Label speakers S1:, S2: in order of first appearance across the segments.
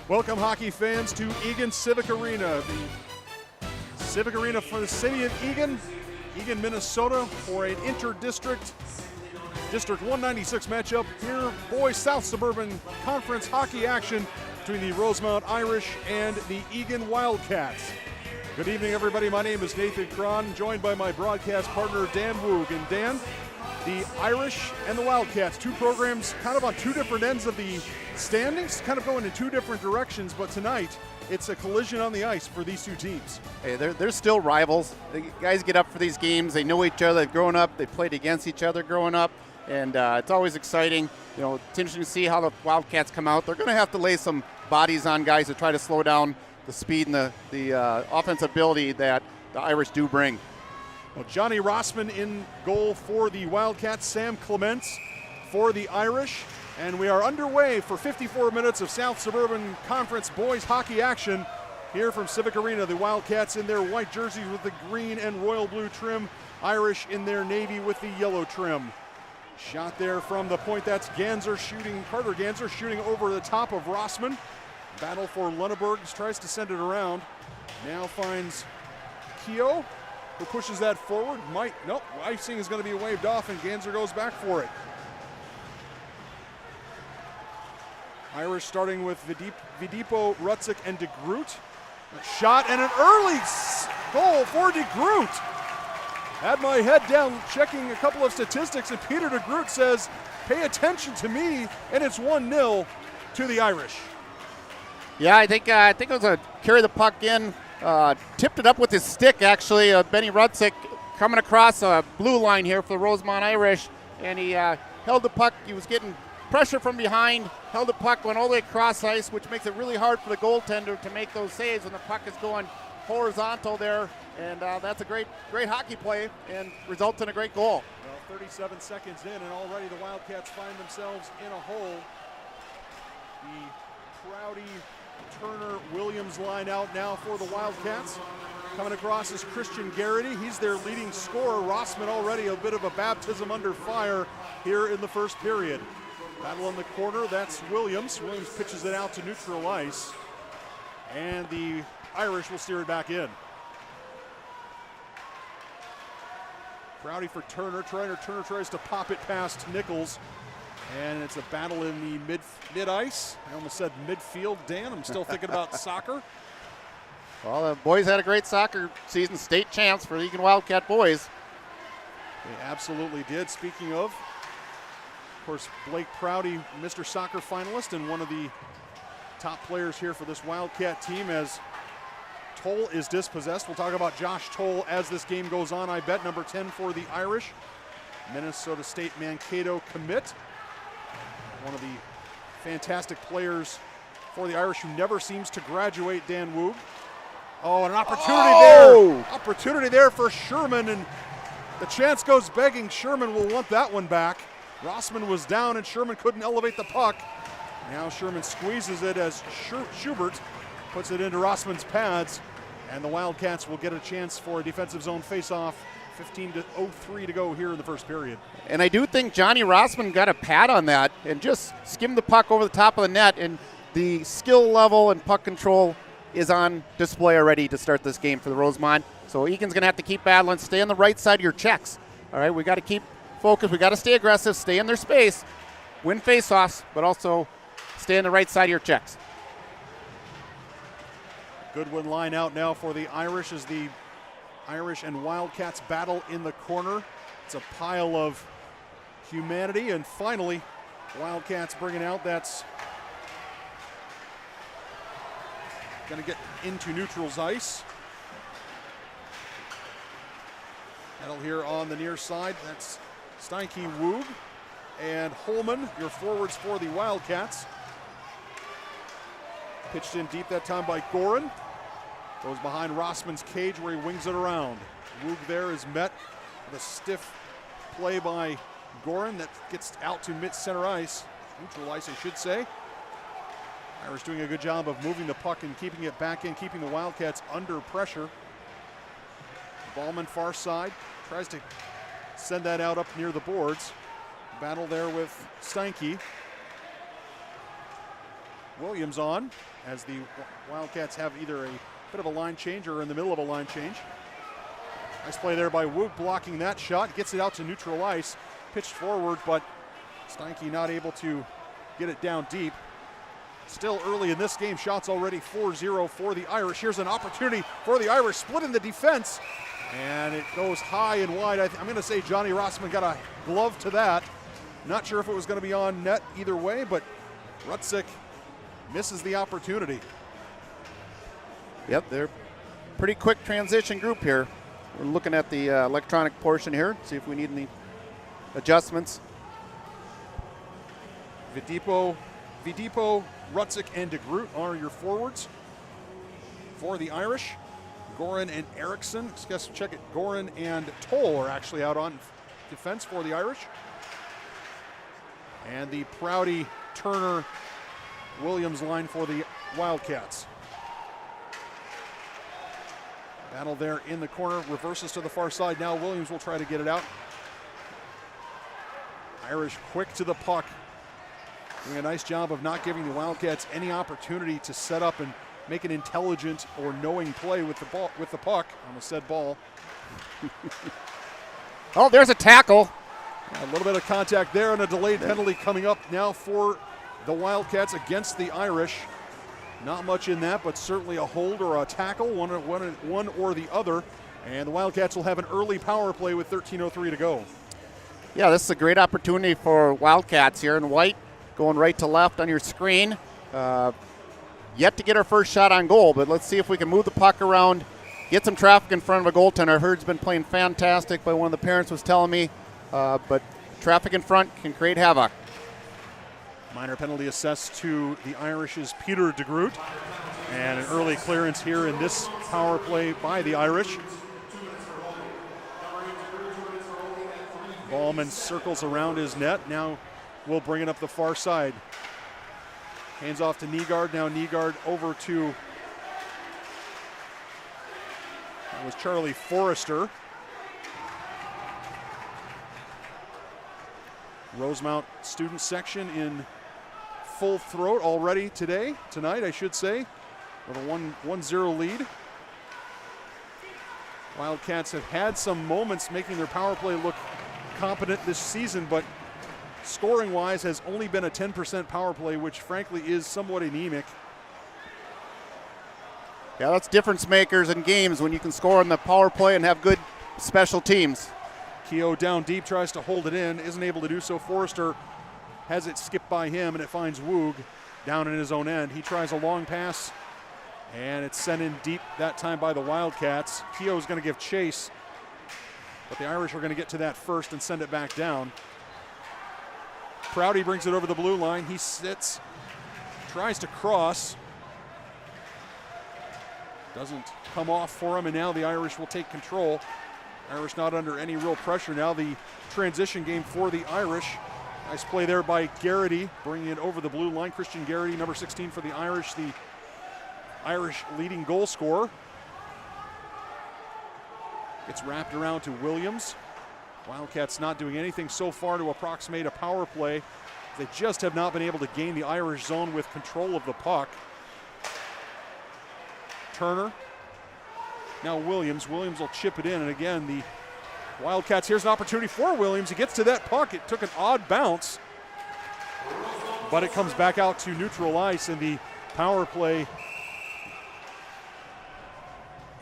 S1: Welcome, hockey fans, to Eagan Civic Arena, the Civic Arena for the city of Eagan, Minnesota, for an inter-district District 196 matchup here. Boys South Suburban Conference hockey action between the Rosemount Irish and the Eagan Wildcats. Good evening, everybody. My name is Nathan Cron, joined by my broadcast partner, Dan Woog. And Dan, the Irish and the Wildcats, two programs kind of on two different ends of the standings, kind of going in two different directions, but tonight it's a collision on the ice for these two teams.
S2: Hey, they're still rivals. The guys get up for these games. They know each other. They've grown up. They played against each other growing up, and it's always exciting. You know, it's interesting to see how the Wildcats come out. They're going to have to lay some bodies on guys to try to slow down the speed and the offensive ability that the Irish do bring.
S1: Well, Johnny Rossman in goal for the Wildcats, Sam Clements for the Irish, and we are underway for 54 minutes of South Suburban Conference boys hockey action here from Civic Arena. The Wildcats in their white jerseys with the green and royal blue trim, Irish in their navy with the yellow trim. Shot there from the point, that's Ganser shooting, Carter Ganser shooting over the top of Rossman. Battle for Lunenburg, tries to send it around. Now finds Keogh, who pushes that forward. Nope, icing is going to be waved off, and Ganser goes back for it. Irish starting with Vidipo, Rutzik, and DeGroot. A shot and an early goal for DeGroot. Had my head down checking a couple of statistics, and Peter DeGroot says, pay attention to me, and it's 1-0 to the Irish.
S2: Yeah, I think it was a carry the puck in, tipped it up with his stick, actually. Benny Rutzik coming across a blue line here for the Rosemount Irish, and he held the puck. He was getting pressure from behind, held the puck, went all the way across ice, which makes it really hard for the goaltender to make those saves when the puck is going horizontal there, and that's a great hockey play and results in a great goal.
S1: Well, 37 seconds in, and already the Wildcats find themselves in a hole. The Prouty, Turner, Williams line out now for the Wildcats. Coming across is Christian Garrity. He's their leading scorer. Rossman already a bit of a baptism under fire here in the first period. Battle in the corner, that's Williams. Williams pitches it out to neutral ice, and the Irish will steer it back in. Prouty for Turner. Turner tries to pop it past Nichols, and it's a battle in the mid-ice. I almost said midfield, Dan. I'm still thinking about soccer.
S2: Well, the boys had a great soccer season, state champs for the Eagan Wildcat boys.
S1: They absolutely did. Speaking of course, Blake Prouty, Mr. Soccer finalist, and one of the top players here for this Wildcat team as Toll is dispossessed. We'll talk about Josh Toll as this game goes on, I bet. Number 10 for the Irish. Minnesota State Mankato commit. One of the fantastic players for the Irish who never seems to graduate, Dan Woog. Oh, an opportunity there. Opportunity there for Sherman, and the chance goes begging. Sherman will want that one back. Rossman was down, and Sherman couldn't elevate the puck. Now Sherman squeezes it as Schubert puts it into Rossman's pads, and the Wildcats will get a chance for a defensive zone faceoff. 15:03 to go here in the first period.
S2: And I do think Johnny Rossman got a pad on that and just skimmed the puck over the top of the net, and the skill level and puck control is on display already to start this game for the Rosemont. So Eagan's going to have to keep battling, stay on the right side of your checks. All right, we got to keep focused, we got to stay aggressive, stay in their space, win faceoffs, but also stay on the right side of your checks.
S1: Goodwin line out now for the Irish as the Irish and Wildcats battle in the corner. It's a pile of humanity, and finally Wildcats bringing out, that's going to get into neutral's ice. Battle here on the near side, that's Steinke, Woog, and Holman, your forwards for the Wildcats. Pitched in deep that time by Gorin. Goes behind Rossman's cage where he wings it around. Woog there is met with a stiff play by Gorin that gets out to mid-center ice, neutral ice I should say. Irish doing a good job of moving the puck and keeping it back in, keeping the Wildcats under pressure. Ballman far side, tries to send that out up near the boards. Battle there with Steinke. Williams on as the Wildcats have either a bit of a line change or in the middle of a line change. Nice play there by Woog blocking that shot. Gets it out to neutral ice. Pitched forward, but Steinke not able to get it down deep. Still early in this game. Shots already 4-0 for the Irish. Here's an opportunity for the Irish. Split in the defense. And it goes high and wide. I'm going to say Johnny Rossman got a glove to that. Not sure if it was going to be on net either way, but Rutzik misses the opportunity.
S2: Yep, they're pretty quick transition group here. We're looking at the electronic portion here, see if we need any adjustments.
S1: Vidipo, Rutzik, and DeGroot are your forwards for the Irish. Gorin and Erickson, let's check it, Gorin and Toll are actually out on defense for the Irish. And the Prouty, Turner, Williams line for the Wildcats. Battle there in the corner, reverses to the far side. Now Williams will try to get it out. Irish quick to the puck. Doing a nice job of not giving the Wildcats any opportunity to set up and make an intelligent or knowing play with the ball, with the puck on the said ball.
S2: Oh, there's a tackle.
S1: A little bit of contact there and a delayed penalty coming up now for the Wildcats against the Irish. Not much in that, but certainly a hold or a tackle, one or the other. And the Wildcats will have an early power play with 13:03 to go.
S2: Yeah, this is a great opportunity for Wildcats here in white, going right to left on your screen. Yet to get our first shot on goal, but let's see if we can move the puck around, get some traffic in front of a goaltender. Heard's been playing fantastic, but one of the parents was telling me, but traffic in front can create havoc.
S1: Minor penalty assessed to the Irish's Peter DeGroot. And an early clearance here in this power play by the Irish. Ballman circles around his net. Now we'll bring it up the far side. Hands off to Nygaard. Now Nygaard over to, that was Charlie Forrester. Rosemount student section in full throat already tonight I should say, with a 1-0 lead. Wildcats have had some moments making their power play look competent this season, but scoring-wise has only been a 10% power play, which frankly is somewhat anemic.
S2: Yeah, that's difference makers in games when you can score on the power play and have good special teams.
S1: Keogh down deep, tries to hold it in, isn't able to do so. Forrester has it skip by him, and it finds Woog down in his own end. He tries a long pass, and it's sent in deep that time by the Wildcats. Keogh's going to give chase, but the Irish are going to get to that first and send it back down. Prouty brings it over the blue line. He sits, tries to cross. Doesn't come off for him, and now the Irish will take control. Irish not under any real pressure now. The transition game for the Irish. Nice play there by Garrity, bringing it over the blue line. Christian Garrity, number 16 for the Irish, the Irish leading goal scorer. Gets wrapped around to Williams. Wildcats not doing anything so far to approximate a power play. They just have not been able to gain the Irish zone with control of the puck. Turner. Now Williams. Williams will chip it in, and again, the Wildcats, here's an opportunity for Williams. He gets to that puck. It took an odd bounce, but it comes back out to neutral ice, and the power play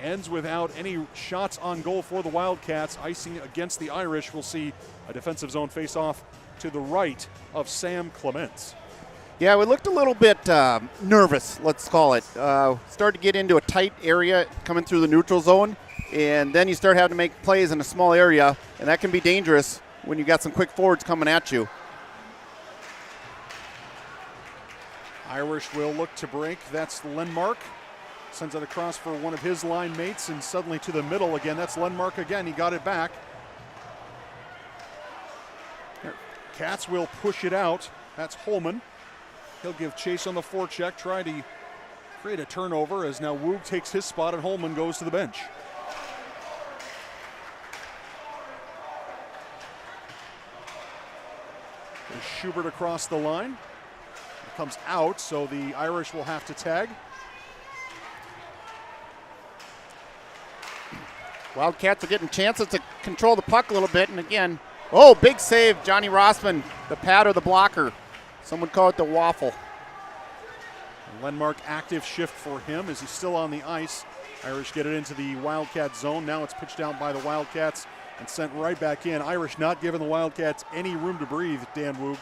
S1: ends without any shots on goal for the Wildcats. Icing against the Irish. We'll see a defensive zone face-off to the right of Sam Clements.
S2: Yeah, we looked a little bit nervous, let's call it. Started to get into a tight area coming through the neutral zone, and then you start having to make plays in a small area, and that can be dangerous when you got some quick forwards coming at you.
S1: Irish will look to break. That's Lenmark. Sends it across for one of his line mates, and suddenly to the middle again. That's Lenmark again. He got it back. Cats will push it out. That's Holman. He'll give chase on the forecheck, try to create a turnover as now Woog takes his spot and Holman goes to the bench. There's Schubert across the line. It comes out, so the Irish will have to tag.
S2: Wildcats are getting chances to control the puck a little bit, and again, oh, big save, Johnny Rossman, the pad or the blocker. Some would call it the waffle.
S1: Lenmark active shift for him as he's still on the ice. Irish get it into the Wildcat zone. Now it's pitched out by the Wildcats and sent right back in. Irish not giving the Wildcats any room to breathe, Dan Woog.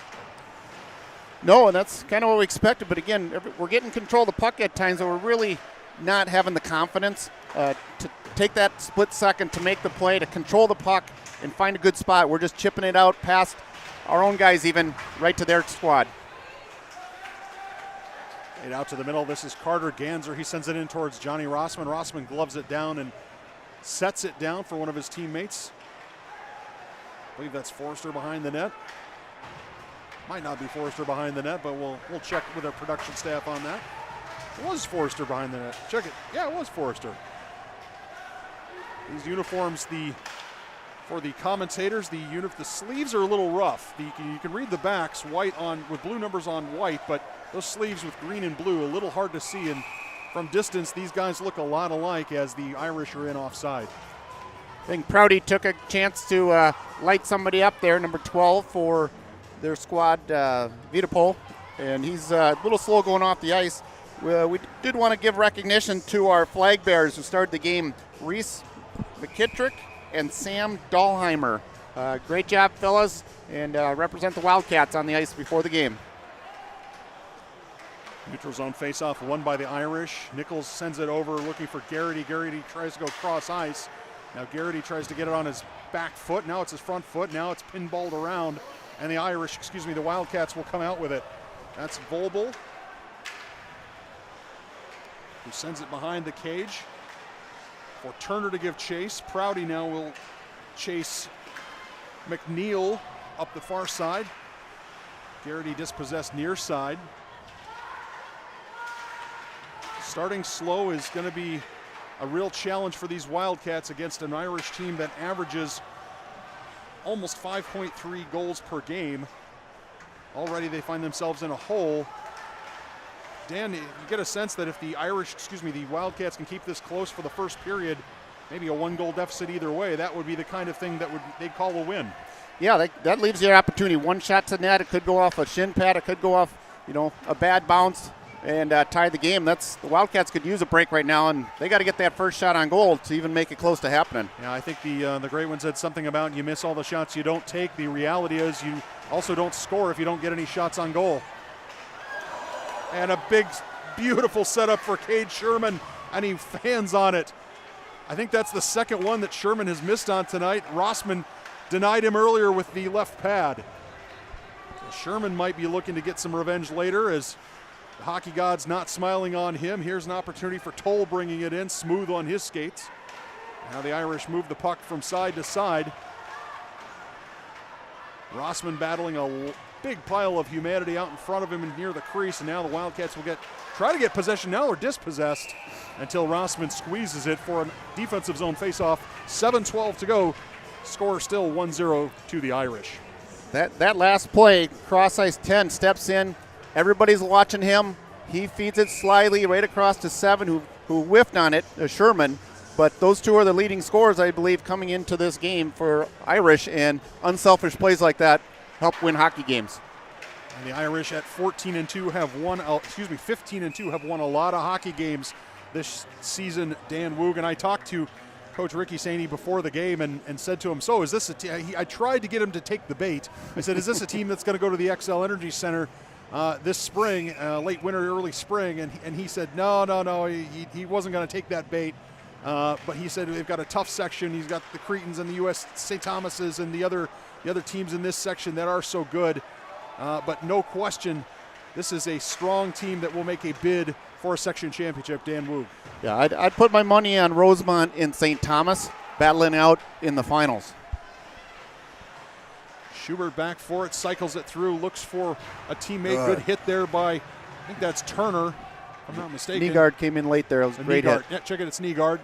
S2: No, and that's kind of what we expected, but again, we're getting control of the puck at times, and we're really not having the confidence to take that split second to make the play, to control the puck and find a good spot. We're just chipping it out past our own guys even, right to their squad.
S1: Right out to the middle. This is Carter Ganser. He sends it in towards Johnny Rossman. Rossman gloves it down and sets it down for one of his teammates. I believe that's Forrester behind the net. Might not be Forrester behind the net, but we'll check with our production staff on that. It was Forrester behind the net. Check it. Yeah, it was Forrester. These uniforms, for the commentators, the sleeves are a little rough. You can read the backs white on with blue numbers on white, but those sleeves with green and blue a little hard to see. And from distance, these guys look a lot alike as the Irish are in offside.
S2: I think Prouty took a chance to light somebody up there, number 12 for their squad, Vitapol, and he's a little slow going off the ice. We did want to give recognition to our flag bearers who started the game, Reese McKittrick and Sam Dahlheimer. Great job, fellas, and represent the Wildcats on the ice before the game.
S1: Neutral zone faceoff won by the Irish. Nichols sends it over looking for Garrity. Garrity tries to go cross ice. Now Garrity tries to get it on his back foot. Now it's his front foot. Now it's pinballed around. And the Wildcats will come out with it. That's Volbel, who sends it behind the cage for Turner to give chase. Prouty now will chase McNeil up the far side. Garrity dispossessed near side. Starting slow is going to be a real challenge for these Wildcats against an Irish team that averages almost 5.3 goals per game. Already they find themselves in a hole. Dan, you get a sense that if the Wildcats can keep this close for the first period, maybe a 1-goal deficit either way, that would be the kind of thing that they'd call a win.
S2: Yeah, that leaves your opportunity. One shot to net, it could go off a shin pad, it could go off, a bad bounce and tie the game. The Wildcats could use a break right now, and they got to get that first shot on goal to even make it close to happening. Yeah,
S1: I think the great one said something about you miss all the shots you don't take. The reality is you also don't score if you don't get any shots on goal. And a big, beautiful setup for Cade Sherman, and he fans on it. I think that's the second one that Sherman has missed on tonight. Rossman denied him earlier with the left pad. So Sherman might be looking to get some revenge later as the hockey god's not smiling on him. Here's an opportunity for Toll bringing it in, smooth on his skates. Now the Irish move the puck from side to side. Rossman battling a big pile of humanity out in front of him and near the crease, and now the Wildcats will try to get possession now or dispossessed until Rossman squeezes it for a defensive zone faceoff. 7:12 to go. Score still 1-0 to the Irish.
S2: That last play, cross ice 10 steps in. Everybody's watching him. He feeds it slyly right across to 7, who whiffed on it, Sherman. But those two are the leading scorers, I believe, coming into this game for Irish, and unselfish plays like that help win hockey games.
S1: And the Irish at 15-2 have won 15-2 have won a lot of hockey games this season. Dan Woog and I talked to Coach Ricky Saney before the game and said to him, so is this I tried to get him to take the bait. I said, is this a team that's going to go to the XL Energy Center this spring, late winter, early spring? And he said, no, he wasn't going to take that bait. But he said they've got a tough section. He's got the Cretans and the U.S. St. Thomas's and the other teams in this section that are so good. But no question, this is a strong team that will make a bid for a section championship. Dan Woog.
S2: Yeah, I'd put my money on Rosemount and St. Thomas battling out in the finals.
S1: Schubert back for it, cycles it through, looks for a teammate. Good hit there by, I think that's Turner, if I'm not mistaken.
S2: Nygaard came in late there. It was a great hit.
S1: Yeah, check it, it's Nygaard.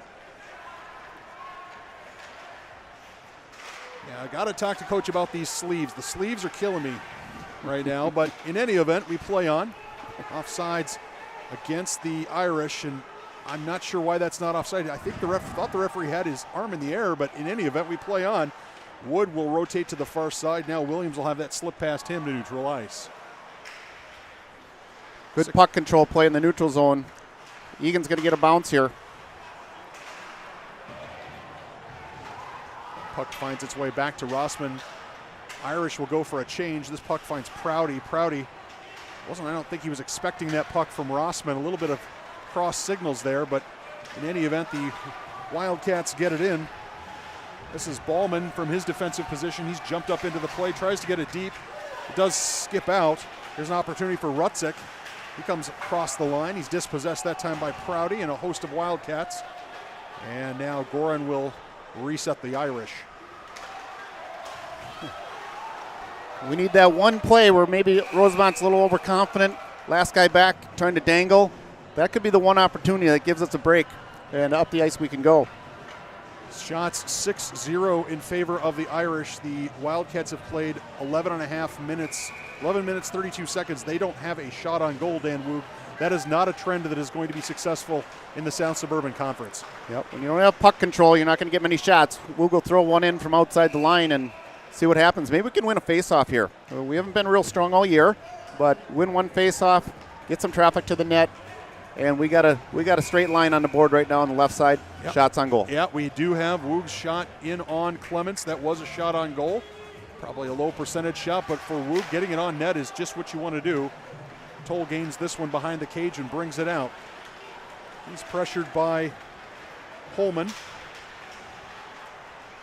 S1: Yeah, I got to talk to Coach about these sleeves. The sleeves are killing me right now, but in any event, we play on. Offsides against the Irish, and I'm not sure why that's not offside. I think the ref thought the referee had his arm in the air, but in any event, we play on. Wood will rotate to the far side. Now Williams will have that slip past him to neutral ice.
S2: Good puck control play in the neutral zone. Egan's going to get a bounce here.
S1: Puck finds its way back to Rossman. Irish will go for a change. This puck finds Prouty. Prouty I don't think he was expecting that puck from Rossman. A little bit of cross signals there, but in any event, the Wildcats get it in. This is Ballman from his defensive position. He's jumped up into the play, tries to get it deep. It does skip out. There's an opportunity for Rutzik. He comes across the line. He's dispossessed that time by Prouty and a host of Wildcats. And now Goran will reset the Irish.
S2: We need that one play where maybe Rosemont's a little overconfident. Last guy back, trying to dangle. That could be the one opportunity that gives us a break, and up the ice we can go.
S1: Shots 6-0 in favor of the Irish. The Wildcats have played 11 minutes, 32 seconds. They don't have a shot on goal, Dan Woog. That is not a trend that is going to be successful in the South Suburban Conference.
S2: Yep, when you don't have puck control, you're not going to get many shots. Woog will throw one in from outside the line and see what happens. Maybe we can win a face-off here. We haven't been real strong all year, but win one face-off, get some traffic to the net, and we got a straight line on the board right now on the left side. Yep. Shots on goal.
S1: Yeah, we do have Woog's shot in on Clements. That was a shot on goal. Probably a low percentage shot, but for Woog, getting it on net is just what you want to do. Toll gains this one behind the cage and brings it out. He's pressured by Holman.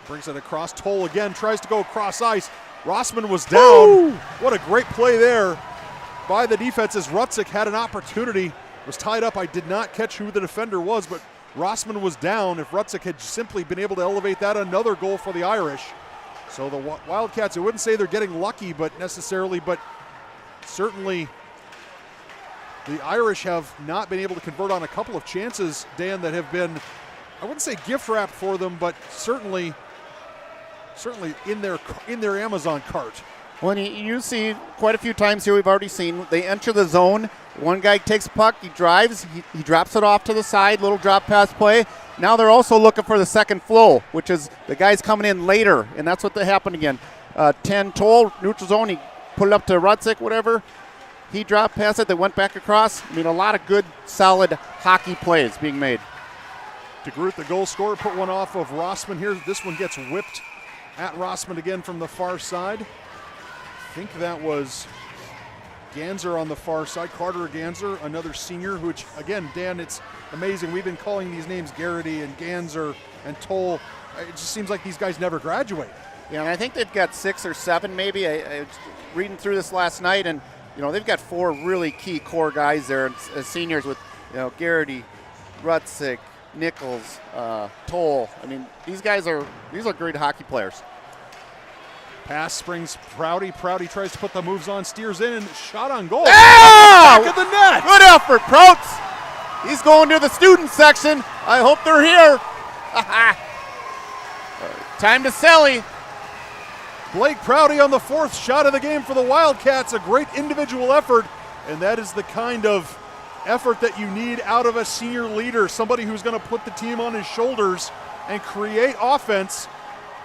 S1: Brings it across. Toll again tries to go across ice. Rossman was down. Woo! What a great play there by the defense as Rutzik had an opportunity. Was tied up. I did not catch who the defender was, but Rossman was down. If Rutzik had simply been able to elevate that, another goal for the Irish. So the Wildcats, I wouldn't say they're getting lucky, but certainly the Irish have not been able to convert on a couple of chances, Dan, that have been, I wouldn't say gift wrapped for them, but certainly in their Amazon cart.
S2: Well, you see quite a few times here we've already seen they enter the zone. One guy takes a puck, he drives, he drops it off to the side, little drop pass play. Now they're also looking for the second flow, which is the guys coming in later, and that's what happened again. 10 Toll, neutral zone, he put it up to Rutzik, whatever. He dropped past it, they went back across. I mean, a lot of good, solid hockey plays being made.
S1: DeGroot, the goal scorer, put one off of Rossman here. This one gets whipped at Rossman again from the far side. I think that was Ganser on the far side. Carter Ganser, another senior, which, again, Dan, it's amazing. We've been calling these names Garrity and Ganser and Toll. It just seems like these guys never graduate.
S2: Yeah, and I think they've got 6 or 7 maybe. I was reading through this last night, and they've got 4 really key core guys there as seniors with Garrity, Rutzik, Nichols, Toll. I mean, these are great hockey players.
S1: Pass springs Prouty. Prouty tries to put the moves on, steers in, shot on goal.
S2: Yeah!
S1: Back of the net.
S2: Good effort, Prouts. He's going to the student section. I hope they're here. Time to Selly.
S1: Blake Prouty on the 4th shot of the game for the Wildcats. A great individual effort, and that is the kind of effort that you need out of a senior leader, somebody who's going to put the team on his shoulders and create offense.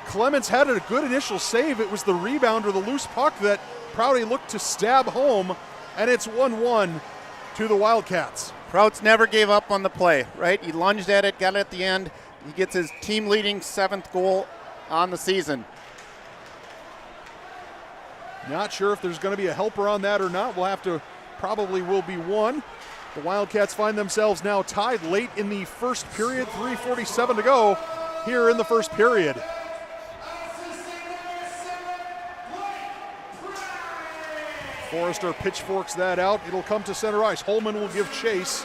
S1: Clements had a good initial save. It was the rebound or the loose puck that Prouty looked to stab home, and it's 1-1 to the Wildcats.
S2: Prouts never gave up on the play, right? He lunged at it, got it at the end. He gets his team-leading 7th goal on the season.
S1: Not sure if there's going to be a helper on that or not. Probably will be one. The Wildcats find themselves now tied late in the first period, 3:47 to go here in the first period. Forrester pitchforks that out. It'll come to center ice. Holman will give chase.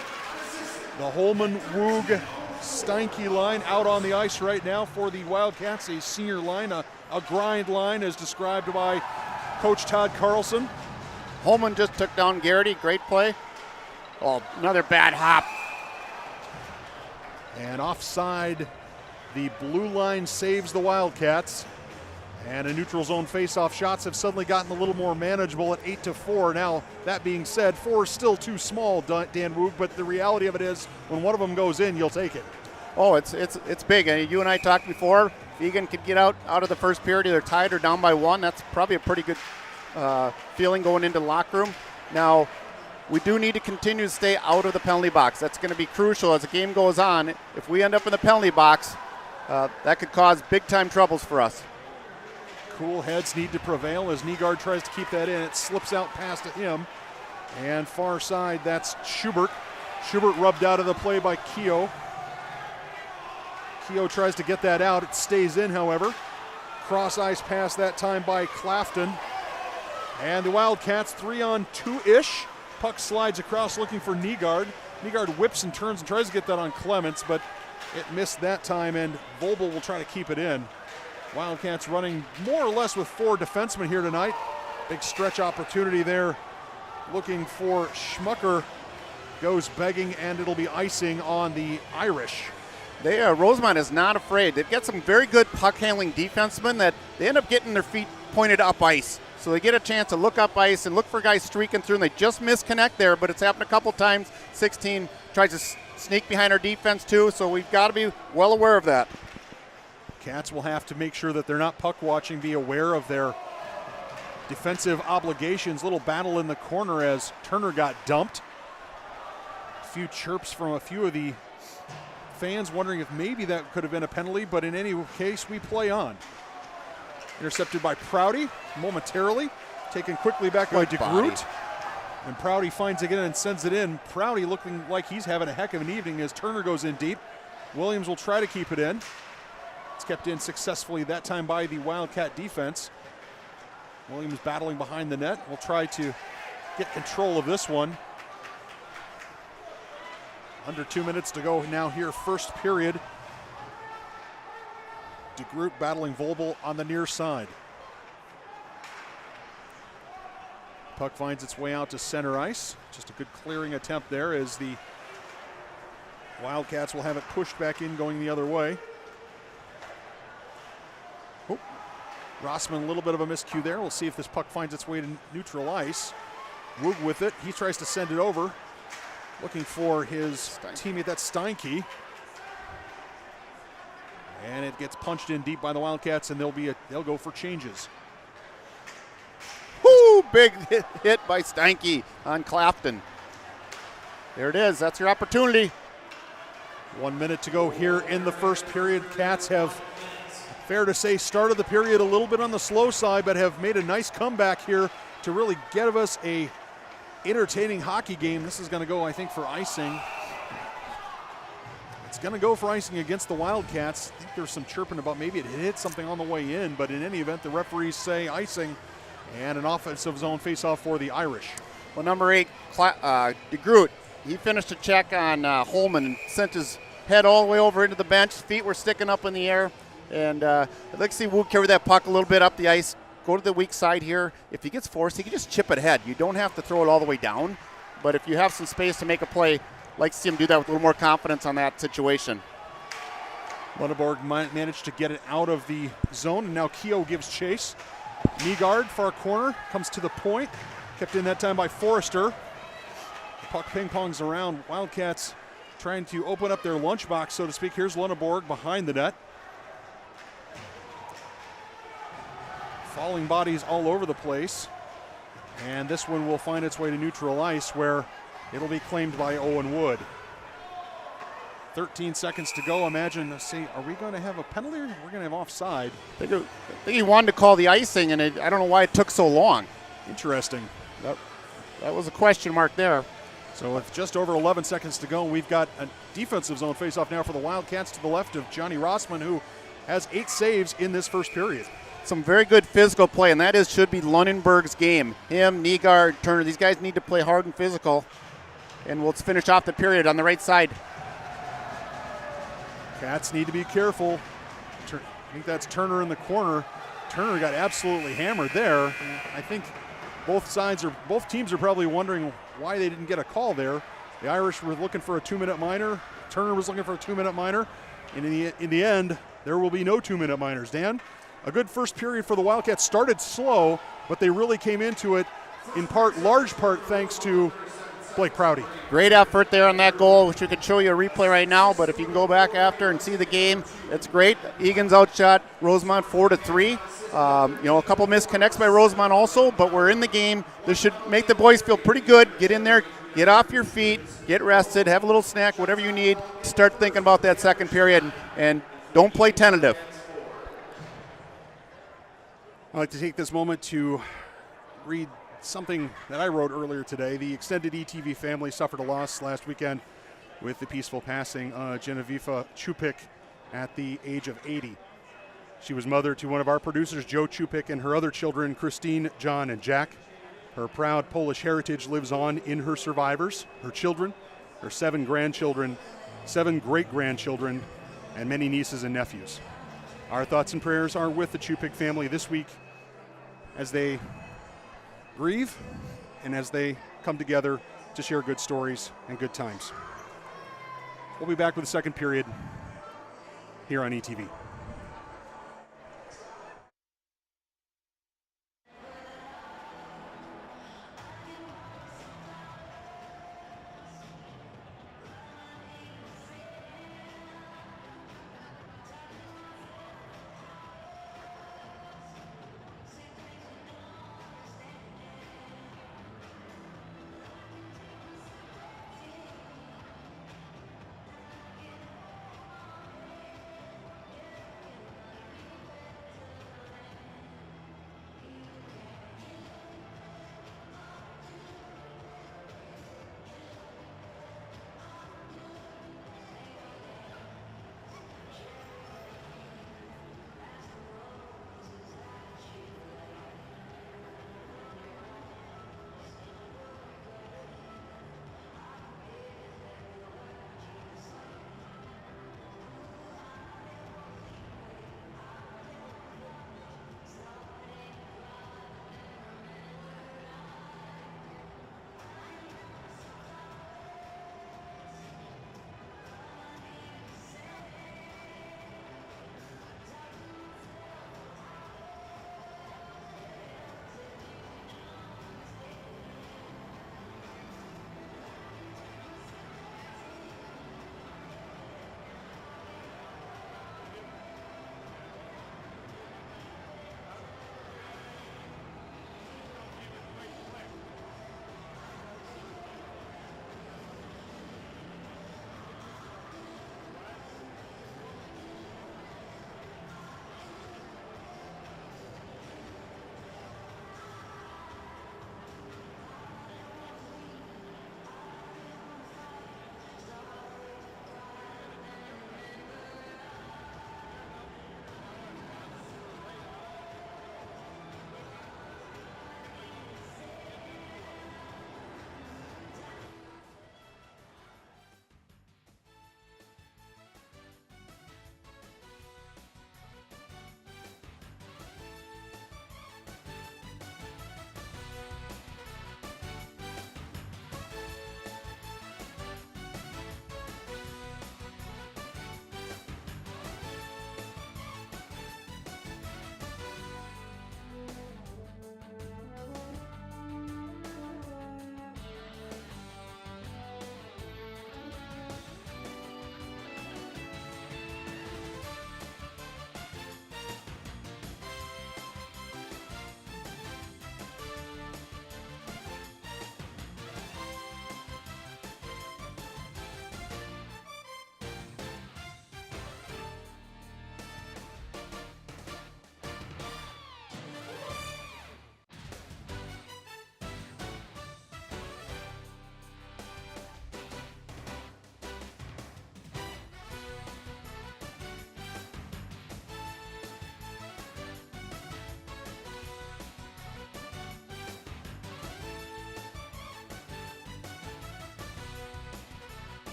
S1: The Holman-Woog Steinke line out on the ice right now for the Wildcats, a senior line, a grind line as described by Coach Todd Carlson.
S2: Holman just took down Garrity. Great play. Oh, another bad hop.
S1: And offside, the blue line saves the Wildcats. And a neutral zone face-off shots have suddenly gotten a little more manageable at 8-4. Now, that being said, 4 is still too small, Dan Woog, but the reality of it is when one of them goes in, you'll take it.
S2: Oh, it's big. And you and I talked before, if Eagan could get out of the first period, either tied or down by 1, that's probably a pretty good feeling going into the locker room. Now, we do need to continue to stay out of the penalty box. That's going to be crucial as the game goes on. If we end up in the penalty box, that could cause big-time troubles for us.
S1: Cool heads need to prevail as Nygaard tries to keep that in. It slips out past him. And far side, that's Schubert. Schubert rubbed out of the play by Keogh. Keogh tries to get that out. It stays in, however. Cross ice pass that time by Clafton. And the Wildcats 3-on-2-ish. Puck slides across looking for Nygaard. Nygaard whips and turns and tries to get that on Clements, but it missed that time, and Volbel will try to keep it in. Wildcats running more or less with 4 defensemen here tonight. Big stretch opportunity there. Looking for Schmucker. Goes begging, and it'll be icing on the Irish.
S2: Rosemount is not afraid. They've got some very good puck-handling defensemen that they end up getting their feet pointed up ice. So they get a chance to look up ice and look for guys streaking through, and they just misconnect there, but it's happened a couple times. 16 tries to sneak behind our defense too, so we've got to be well aware of that.
S1: Cats will have to make sure that they're not puck watching, be aware of their defensive obligations. Little battle in the corner as Turner got dumped. A few chirps from a few of the fans wondering if maybe that could have been a penalty, but in any case, we play on. Intercepted by Prouty momentarily, taken quickly back by DeGroot. And Prouty finds it again and sends it in. Prouty looking like he's having a heck of an evening as Turner goes in deep. Williams will try to keep it in. It's kept in successfully that time by the Wildcat defense. Williams battling behind the net. Will try to get control of this one. Under 2 minutes to go now here, first period. DeGroot battling Volbel on the near side. Puck finds its way out to center ice. Just a good clearing attempt there as the Wildcats will have it pushed back in going the other way. Oh, Rossman, a little bit of a miscue there. We'll see if this puck finds its way to neutral ice. Woog with it. He tries to send it over. Looking for his teammate, that's Steinke. And it gets punched in deep by the Wildcats, and they'll go for changes.
S2: Woo! Big hit by Steinke on Clafton. There it is. That's your opportunity.
S1: 1 minute to go here in the first period. Cats have, fair to say, started the period a little bit on the slow side, but have made a nice comeback here to really give us a entertaining hockey game. This is going to go, I think, for icing. It's going to go for icing against the Wildcats. I think there's some chirping about maybe it hit something on the way in, but in any event, the referees say icing and an offensive zone faceoff for the Irish.
S2: Well, number 8, DeGroot, he finished a check on Holman and sent his head all the way over into the bench. His feet were sticking up in the air. And I'd like to see Woog carry that puck a little bit up the ice, go to the weak side here. If he gets forced, he can just chip it ahead. You don't have to throw it all the way down. But if you have some space to make a play, I'd like to see him do that with a little more confidence on that situation.
S1: Lundeborg managed to get it out of the zone, and now Keogh gives chase. Nygaard, far corner, comes to the point. Kept in that time by Forrester. The puck ping-pongs around. Wildcats trying to open up their lunchbox, so to speak. Here's Lundeborg behind the net. Falling bodies all over the place. And this one will find its way to neutral ice where it'll be claimed by Owen Wood. 13 seconds to go. Imagine, see, are we going to have a penalty or we're going to have offside?
S2: I think he wanted to call the icing, and I don't know why it took so long.
S1: Interesting.
S2: That was a question mark there.
S1: So with just over 11 seconds to go, we've got a defensive zone faceoff now for the Wildcats to the left of Johnny Rossman, who has 8 saves in this first period.
S2: Some very good physical play, and that should be Lunenburg's game. Him, Nygaard, Turner, these guys need to play hard and physical. And we'll finish off the period on the right side.
S1: Cats need to be careful. I think that's Turner in the corner. Turner got absolutely hammered there. I think both teams are probably wondering why they didn't get a call there. The Irish were looking for a 2-minute minor. Turner was looking for a 2-minute minor. And in the end, there will be no 2-minute minors. Dan? A good first period for the Wildcats. Started slow, but they really came into it in part, large part, thanks to Blake Prouty.
S2: Great effort there on that goal, which we could show you a replay right now, but if you can go back after and see the game, it's great. Eagan's outshot Rosemount 4-3. A couple missed connects by Rosemount also, but we're in the game. This should make the boys feel pretty good. Get in there, get off your feet, get rested, have a little snack, whatever you need. Start thinking about that second period, and don't play tentative.
S1: I'd like to take this moment to read something that I wrote earlier today. The extended ETV family suffered a loss last weekend with the peaceful passing of Genevieve Chupik at the age of 80. She was mother to one of our producers, Joe Chupik, and her other children, Christine, John, and Jack. Her proud Polish heritage lives on in her survivors, her children, her 7 grandchildren, 7 great-grandchildren, and many nieces and nephews. Our thoughts and prayers are with the Chupik family this week as they grieve and as they come together to share good stories and good times. We'll be back with the second period here on ETV.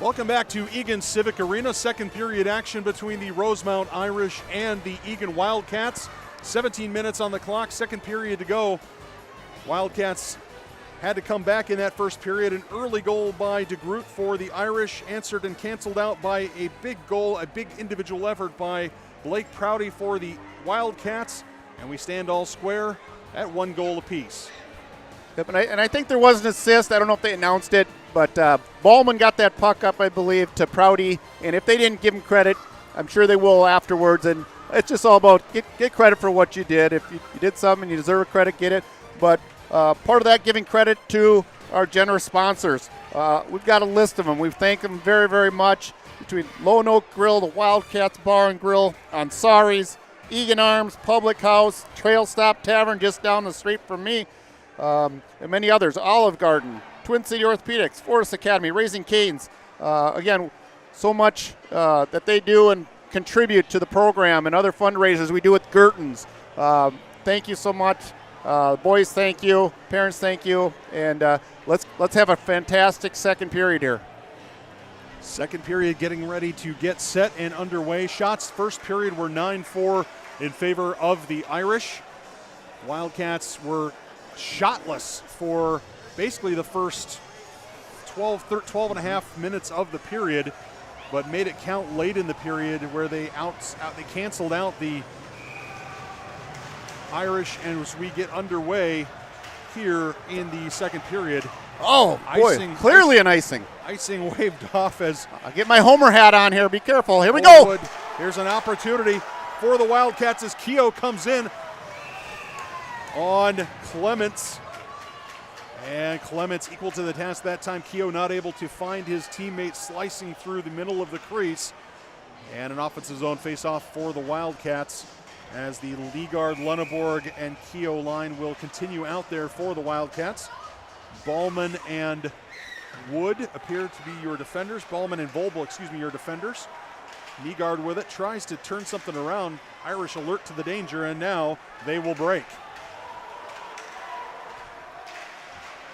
S1: Welcome back to Eagan Civic Arena. Second period action between the Rosemount Irish and the Eagan Wildcats. 17 minutes on the clock, second period to go. Wildcats had to come back in that first period. An early goal by DeGroot for the Irish, answered and canceled out by a big goal, a big individual effort by Blake Prouty for the Wildcats. And we stand all square at 1 goal apiece.
S2: Yep, and I think there was an assist. I don't know if they announced it, but Ballman got that puck up, I believe, to Prouty. And if they didn't give him credit, I'm sure they will afterwards. And it's just all about get credit for what you did. If you did something and you deserve a credit, get it. But part of that, giving credit to our generous sponsors. We've got a list of them. We thank them very, very much. Between Lone Oak Grill, the Wildcats Bar and Grill, Ansari's, Eagan Arms, Public House, Trail Stop Tavern just down the street from me, and many others. Olive Garden, Twin City Orthopedics, Forest Academy, Raising Cane's. Again, so much that they do and contribute to the program and other fundraisers we do with Gertens. Thank you so much. Boys, thank you. Parents, thank you. And let's have a fantastic second period here.
S1: Second period getting ready to get set and underway. Shots first period were 9-4 in favor of the Irish. Wildcats were shotless for basically the first 12 and a half minutes of the period, but made it count late in the period where they canceled out the Irish, and as we get underway here in the second period.
S2: Oh, boy, clearly an icing.
S1: Icing waved off as
S2: I'll get my Homer hat on here. Be careful. Here we go.
S1: Here's an opportunity for the Wildcats as Keogh comes in on Clements. And Clements equal to the task that time. Keogh not able to find his teammate, slicing through the middle of the crease. And an offensive zone face-off for the Wildcats as the Ligard, Lunneborg, and Keogh line will continue out there for the Wildcats. Ballman and Wood appear to be your defenders. Ballman and Volbel, your defenders. Ligard with it, tries to turn something around. Irish alert to the danger, and now they will break.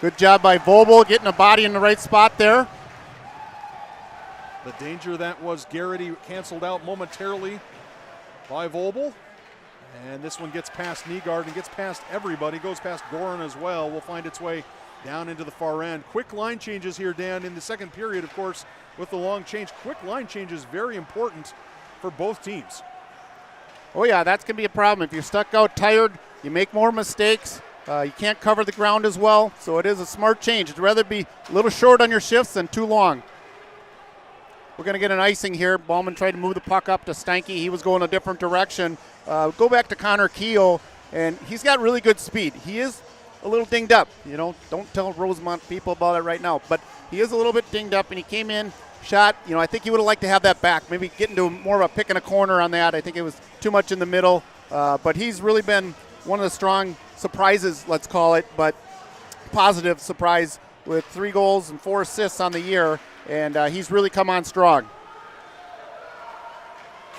S2: Good job by Volbel getting a body in the right spot there.
S1: The danger that was Garrity canceled out momentarily by Volbel. And this one gets past Ligard and gets past everybody, goes past Goran as well. Will find its way down into the far end. Quick line changes here, Dan, in the second period, of course, with the long change. Quick line changes very important for both teams.
S2: Oh, yeah, that's going to be a problem. If you're stuck out tired, you make more mistakes. You can't cover the ground as well, so it is a smart change. I'd rather be a little short on your shifts than too long. We're going to get an icing here. Ballman tried to move the puck up to Steinke. He was going a different direction. Go back to Connor Keogh, and he's got really good speed. He is a little dinged up. You know, don't tell Rosemount people about it right now, but he is a little bit dinged up, and he came in, shot. You know, I think he would have liked to have that back, maybe get into more of a pick and a corner on that. I think it was too much in the middle, but he's really been one of the strong surprises, let's call it, but positive surprise with 3 goals and 4 assists on the year, and he's really come on strong.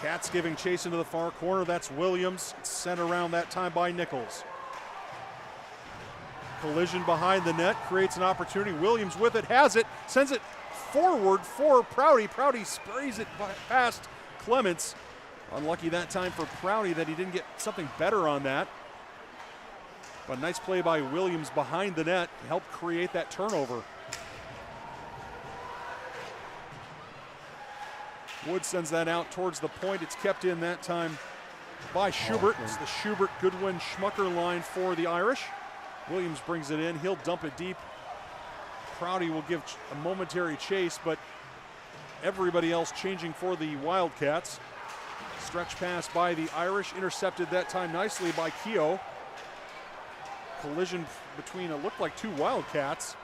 S1: Cats giving chase into the far corner. That's Williams, sent around that time by Nichols. Collision behind the net creates an opportunity. Williams with it, has it, sends it forward for Prouty. Prouty sprays it past Clements. Unlucky that time for Prouty that he didn't get something better on that. But nice play by Williams behind the net to help create that turnover. Wood sends that out towards the point. It's kept in that time by Schubert. It's the Schubert, Goodwin, Schmucker line for the Irish. Williams brings it in. He'll dump it deep. Prouty will give a momentary chase, but everybody else changing for the Wildcats. Stretch pass by the Irish, intercepted that time nicely by Keogh. Collision between it looked like 2 Wildcats.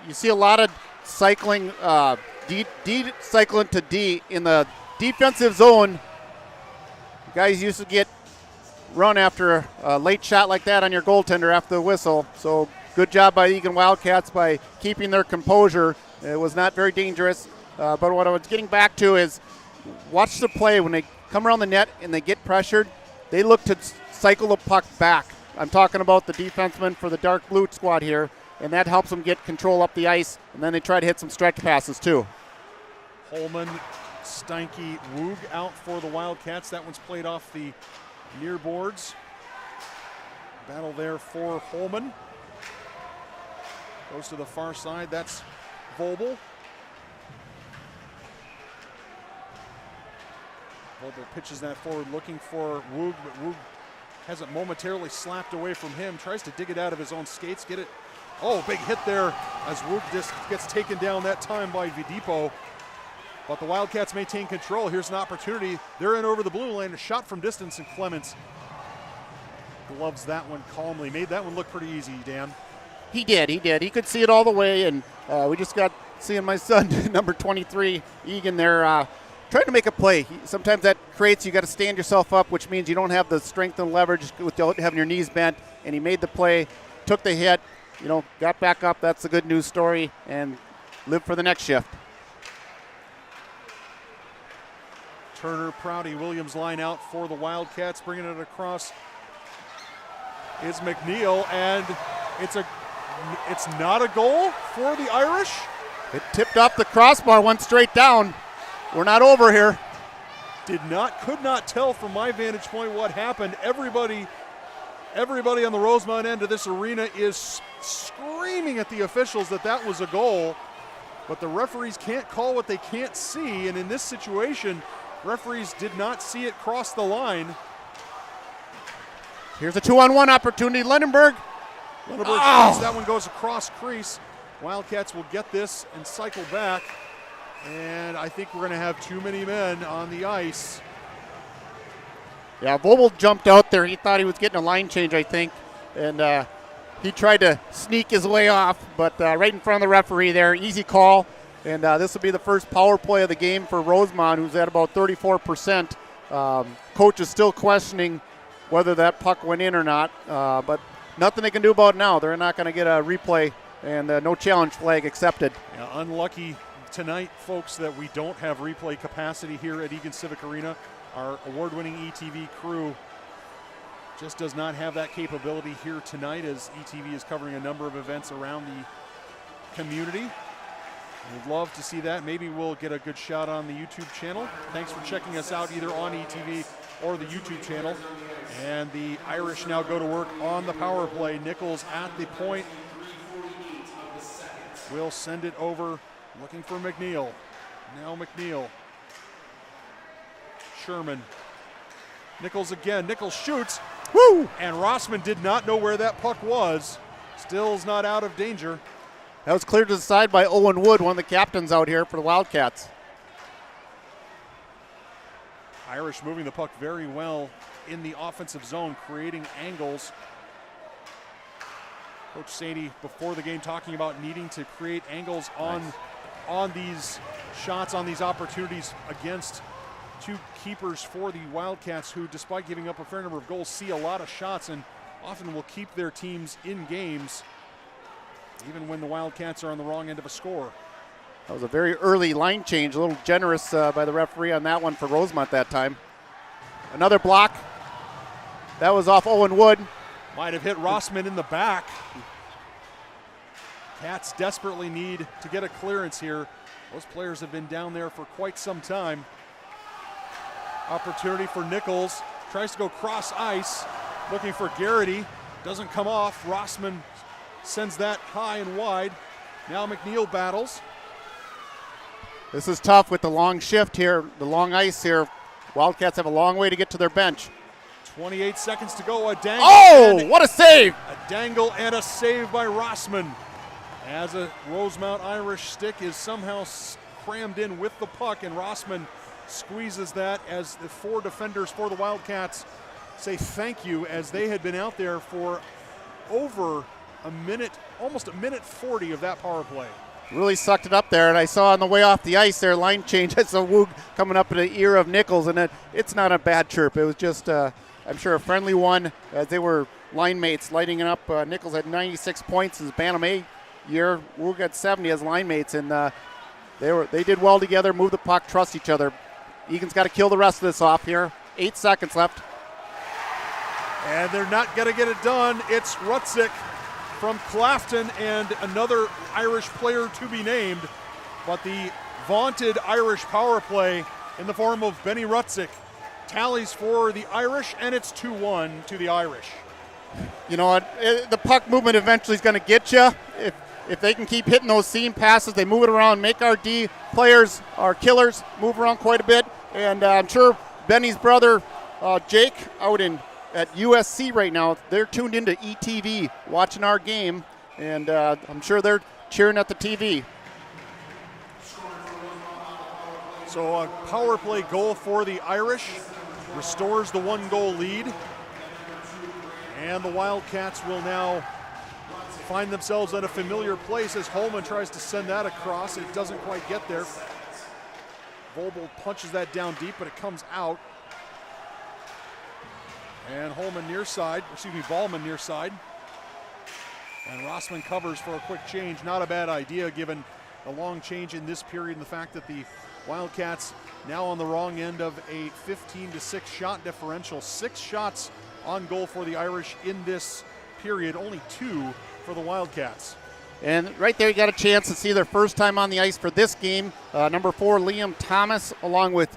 S2: You see a lot of cycling, D cycling to D in the defensive zone. Guys used to get run after a late shot like that on your goaltender after the whistle. So good job by Eagan Wildcats by keeping their composure. It was not very dangerous. But what I was getting back to is watch the play. When they come around the net and they get pressured, they look to cycle the puck back. I'm talking about the defenseman for the dark blue squad here. and that helps them get control up the ice, and then they try to hit some stretch passes too.
S1: Holman, Steinke, Woog out for the Wildcats. That one's played off the near boards. Battle there for Holman. Goes to the far side. That's Vobel. Vobel pitches that forward looking for Woog, but Woog has it momentarily slapped away from him. Tries to dig it out of his own skates. Get it. Oh, big hit there as Woog just gets taken down that time by Vidipo. But the Wildcats maintain control. Here's an opportunity. They're in over the blue line. A shot from distance, and Clements gloves that one calmly. Made that one look pretty easy, Dan.
S2: He did. He could see it all the way, and we just got seeing my son, number 23, Eagan, there trying to make a play. Sometimes that creates, you got to stand yourself up, which means you don't have the strength and leverage without having your knees bent, and he made the play, took the hit, got back up. That's a good news story, and live for the next shift.
S1: Turner, Prouty, Williams line out for the Wildcats, bringing it across is McNeil, and it's not a goal for the Irish.
S2: It tipped off the crossbar, went straight down. We're not over here.
S1: Could not tell from my vantage point what happened. Everybody on the Rosemount end of this arena is screaming at the officials that was a goal, but the referees can't call what they can't see, and in this situation, referees did not see it cross the line.
S2: Here's a 2-on-1 opportunity. Lunenburg.
S1: That one goes across crease. Wildcats will get this and cycle back. And I think we're going to have too many men on the ice.
S2: Yeah, Vobel jumped out there. He thought he was getting a line change, I think. And he tried to sneak his way off, but right in front of the referee there. Easy call. And this will be the first power play of the game for Rosemount, who's at about 34%. Coach is still questioning whether that puck went in or not, but nothing they can do about it now. They're not going to get a replay, and no challenge flag accepted.
S1: Yeah, unlucky tonight, folks, that we don't have replay capacity here at Eagan Civic Arena. Our award-winning ETV crew just does not have that capability here tonight, as ETV is covering a number of events around the community. We'd love to see that. Maybe we'll get a good shot on the YouTube channel. Thanks for checking us out either on ETV or the YouTube channel. And the Irish now go to work on the power play. Nichols at the point. Will send it over, looking for McNeil. Now McNeil. Sherman. Nichols again. Nichols shoots.
S2: Woo!
S1: And Rossman did not know where that puck was. Still's not out of danger.
S2: That was cleared to the side by Owen Wood, one of the captains out here for the Wildcats.
S1: Irish moving the puck very well in the offensive zone, creating angles. Coach Sadie, before the game, talking about needing to create angles on these shots, on these opportunities against two keepers for the Wildcats, who, despite giving up a fair number of goals, see a lot of shots and often will keep their teams in games, even when the Wildcats are on the wrong end of a score.
S2: That was a very early line change, a little generous by the referee on that one for Rosemount that time. Another block. That was off Owen Wood.
S1: Might have hit Rossman in the back. Cats desperately need to get a clearance here. Those players have been down there for quite some time. Opportunity for Nichols. Tries to go cross ice, looking for Garrity. Doesn't come off. Rossman sends that high and wide. Now McNeil battles.
S2: This is tough with the long shift here, the long ice here. Wildcats have a long way to get to their bench.
S1: 28 seconds to go. A dangle.
S2: Oh, what a save!
S1: A dangle and a save by Rossman, as a Rosemount Irish stick is somehow crammed in with the puck, and Rossman squeezes that as the four defenders for the Wildcats say thank you, as they had been out there for over a minute, almost a minute 40 of that power play.
S2: Really sucked it up there, and I saw on the way off the ice there, line change. I saw Woog coming up in the ear of Nichols, and it's not a bad chirp. It was just, I'm sure, a friendly one, as they were line mates lighting it up. Nichols had 96 points his Bantam A year. Woog had 70 as line mates, and they did well together, move the puck, trust each other. Egan's got to kill the rest of this off here. 8 seconds left.
S1: And they're not going to get it done. It's Rutzik from Clafton and another Irish player to be named, but the vaunted Irish power play in the form of Benny Rutzik tallies for the Irish, and it's 2-1 to the Irish.
S2: You know what? The puck movement eventually is going to get you. If they can keep hitting those seam passes, they move it around, make our D players, our killers, move around quite a bit. And I'm sure Benny's brother, Jake, out at USC right now, they're tuned into ETV watching our game, and I'm sure they're cheering at the TV.
S1: So a power play goal for the Irish restores the 1-goal lead, and the Wildcats will now find themselves at a familiar place as Holman tries to send that across. It doesn't quite get there. Volbel punches that down deep, but it comes out. And Ballman near side. And Rossman covers for a quick change. Not a bad idea given the long change in this period and the fact that the Wildcats now on the wrong end of a 15-6 shot differential. 6 shots on goal for the Irish in this period, only 2 for the Wildcats.
S2: And right there you got a chance to see their first time on the ice for this game. Number 4, Liam Thomas, along with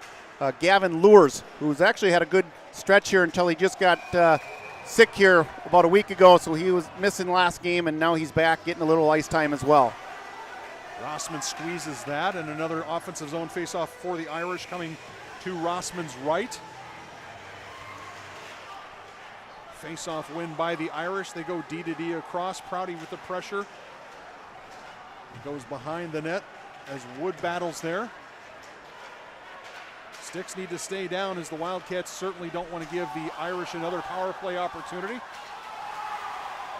S2: Gavin Lures, who's actually had a good stretch here until he just got sick here about a week ago, so he was missing last game, and now he's back getting a little ice time as well.
S1: Rossman squeezes that, and another offensive zone faceoff for the Irish coming to Rossman's right. Faceoff win by the Irish. They go D to D across. Prouty with the pressure. He goes behind the net as Wood battles there. Sticks need to stay down as the Wildcats certainly don't want to give the Irish another power play opportunity.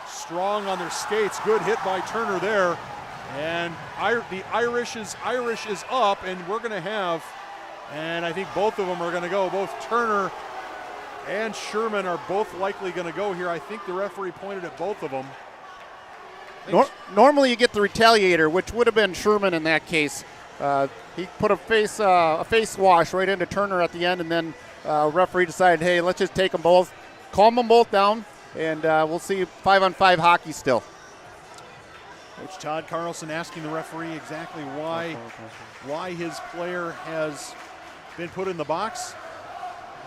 S1: Strong on their skates. Good hit by Turner there. And the Irish is up, and we're going to have, and I think both of them are going to go. Both Turner and Sherman are both likely going to go here. I think the referee pointed at both of them.
S2: Normally you get the retaliator, which would have been Sherman in that case. He put a face wash right into Turner at the end, and then referee decided, hey, let's just take them both, calm them both down, and we'll see 5-on-5 hockey still.
S1: Coach Todd Carlson asking the referee exactly why his player has been put in the box.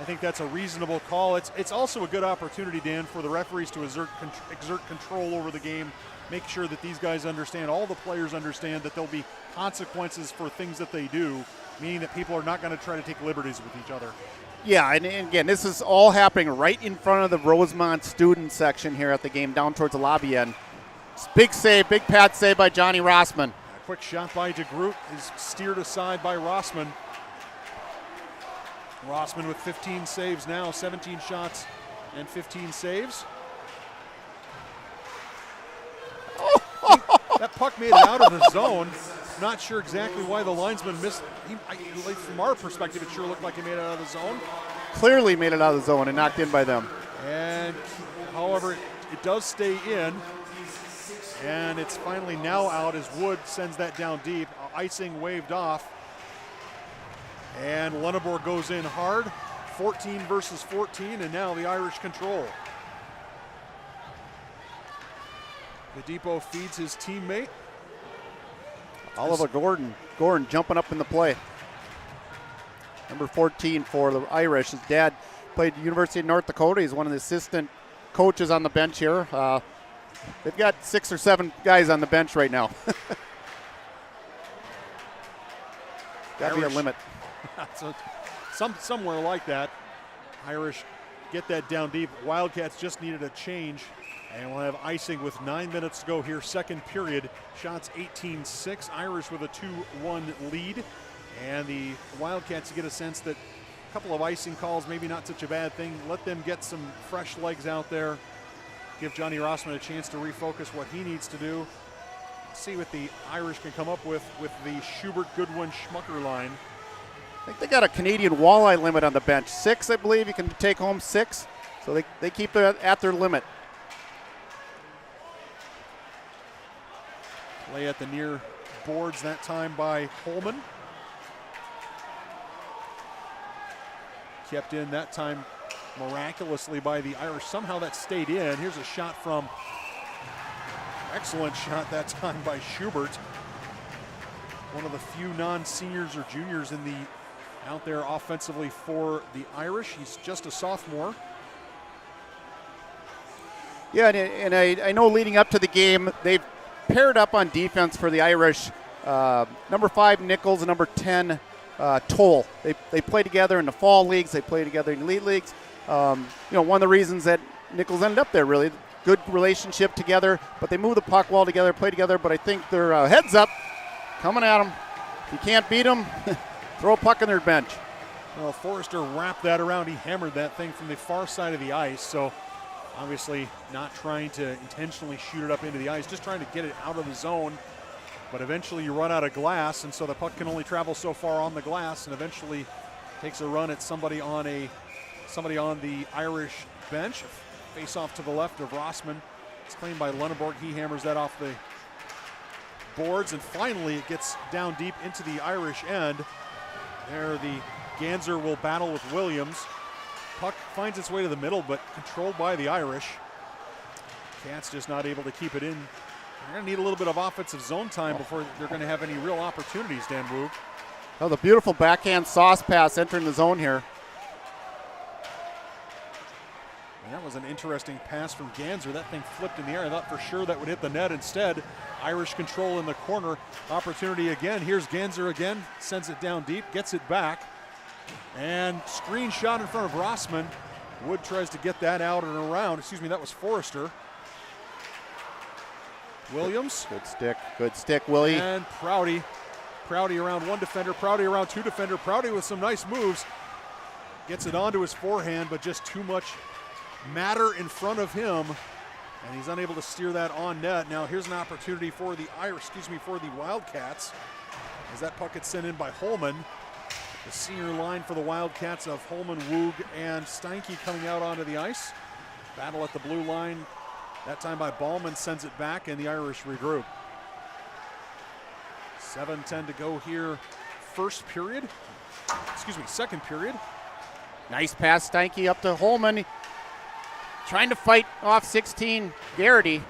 S1: I think that's a reasonable call. It's also a good opportunity, Dan, for the referees to exert control over the game, make sure that these guys understand, all the players understand that there'll be consequences for things that they do, meaning that people are not going to try to take liberties with each other.
S2: Yeah, and again, this is all happening right in front of the Rosemount student section here at the game, down towards the lobby end. Big save, big pad save by Johnny Rossman.
S1: A quick shot by DeGroot is steered aside by Rossman. Rossman with 15 saves now, 17 shots and 15 saves. That puck made it out of the zone. Not sure exactly why the linesman missed. From our perspective, it sure looked like he made it out of the zone.
S2: Clearly made it out of the zone and knocked in by them.
S1: And however, it does stay in. And it's finally now out as Wood sends that down deep. Icing waved off. And Lunenborg goes in hard. 14 versus 14, and now the Irish control. The Depot feeds his teammate.
S2: Oliver Gordon jumping up in the play. Number 14 for the Irish. His dad played at the University of North Dakota. He's one of the assistant coaches on the bench here. They've got 6 or 7 guys on the bench right now. Got to be a limit.
S1: So somewhere like that. Irish get that down deep. Wildcats just needed a change. And we'll have icing with 9 minutes to go here, second period. Shots 18-6. Irish with a 2-1 lead. And the Wildcats get a sense that a couple of icing calls, maybe not such a bad thing. Let them get some fresh legs out there. Give Johnny Rossman a chance to refocus what he needs to do. See what the Irish can come up with the Schubert, Goodwin, Schmucker line.
S2: I think they got a Canadian walleye limit on the bench. 6, I believe. You can take home 6. So they keep it at their limit.
S1: Play at the near boards that time by Holman. Kept in that time miraculously by the Irish. Somehow that stayed in. Here's a shot from Excellent shot that time by Schubert. One of the few non-seniors or juniors in the out there offensively for the Irish. He's just a sophomore.
S2: Yeah, and I know leading up to the game, they've paired up on defense for the Irish. Number 5, Nichols, and number 10, Toll. They play together in the fall leagues. They play together in elite leagues. One of the reasons that Nichols ended up there, really good relationship together, but they move the puck well together, play together, but I think they're heads up, coming at them. If you can't beat them, throw a puck on their bench.
S1: Well, Forrester wrapped that around. He hammered that thing from the far side of the ice, so obviously not trying to intentionally shoot it up into the ice, just trying to get it out of the zone. But eventually you run out of glass, and so the puck can only travel so far on the glass, and eventually takes a run at somebody on the Irish bench. Face off to the left of Rossman. It's claimed by Lunenborg. He hammers that off the boards, and finally it gets down deep into the Irish end. There the Ganser will battle with Williams. Puck finds its way to the middle, but controlled by the Irish. Cats just not able to keep it in. They're going to need a little bit of offensive zone time before they're going to have any real opportunities, Dan Boog.
S2: Oh, the beautiful backhand sauce pass entering the zone here.
S1: And that was an interesting pass from Ganser. That thing flipped in the air. I thought for sure that would hit the net. Instead, Irish control in the corner. Opportunity again. Here's Ganser again. Sends it down deep, gets it back. And screen shot in front of Rossman. Wood tries to get that out and around. Excuse me, that was Forrester. Williams.
S2: Good stick, Willie.
S1: And Prouty. Prouty around one defender, Prouty around two defender. Prouty with some nice moves. Gets it onto his forehand, but just too much matter in front of him. And he's unable to steer that on net. Now here's an opportunity for the Wildcats. As that puck gets sent in by Holman. The senior line for the Wildcats of Holman, Woog, and Steinke coming out onto the ice. Battle at the blue line. That time by Ballman, sends it back, and the Irish regroup. 7:10 to go here. Second period.
S2: Nice pass, Steinke up to Holman. Trying to fight off 16, Garrity.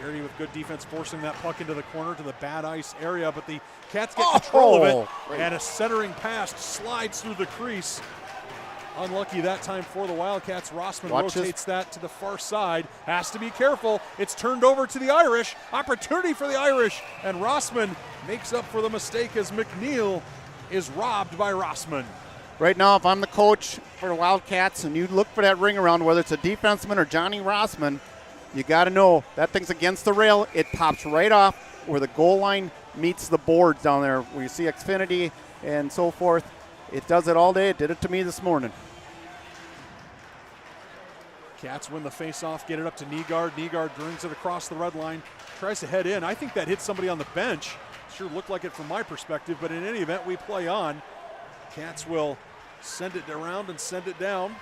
S1: Garrity with good defense, forcing that puck into the corner to the bad ice area, but the Cats get control of it, and a centering pass slides through the crease. Unlucky that time for the Wildcats. Rossman rotates that to the far side. Has to be careful. It's turned over to the Irish. Opportunity for the Irish, and Rossman makes up for the mistake as McNeil is robbed by Rossman.
S2: Right now, if I'm the coach for the Wildcats and you look for that ring around, whether it's a defenseman or Johnny Rossman, you got to know that thing's against the rail. It pops right off where the goal line meets the boards down there, where you see Xfinity and so forth. It does it all day. It did it to me this morning.
S1: Cats win the face-off, get it up to Nygaard. Nygaard brings it across the red line, tries to head in. I think that hit somebody on the bench. Sure looked like it from my perspective, but in any event, we play on. Cats will send it around and send it down.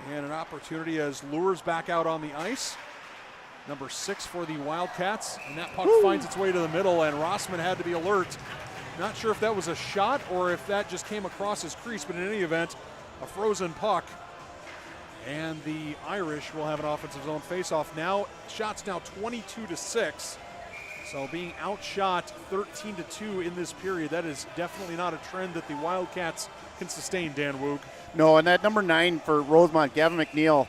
S1: And an opportunity as Lures back out on the ice. Number 6 for the Wildcats, and that puck finds its way to the middle, and Rossman had to be alert. Not sure if that was a shot or if that just came across his crease, but in any event, a frozen puck. And the Irish will have an offensive zone faceoff now. Shots now 22-6. So being outshot 13-2 in this period, that is definitely not a trend that the Wildcats can sustain, Dan Woog.
S2: No, and that number 9 for Rosemount, Gavin McNeil,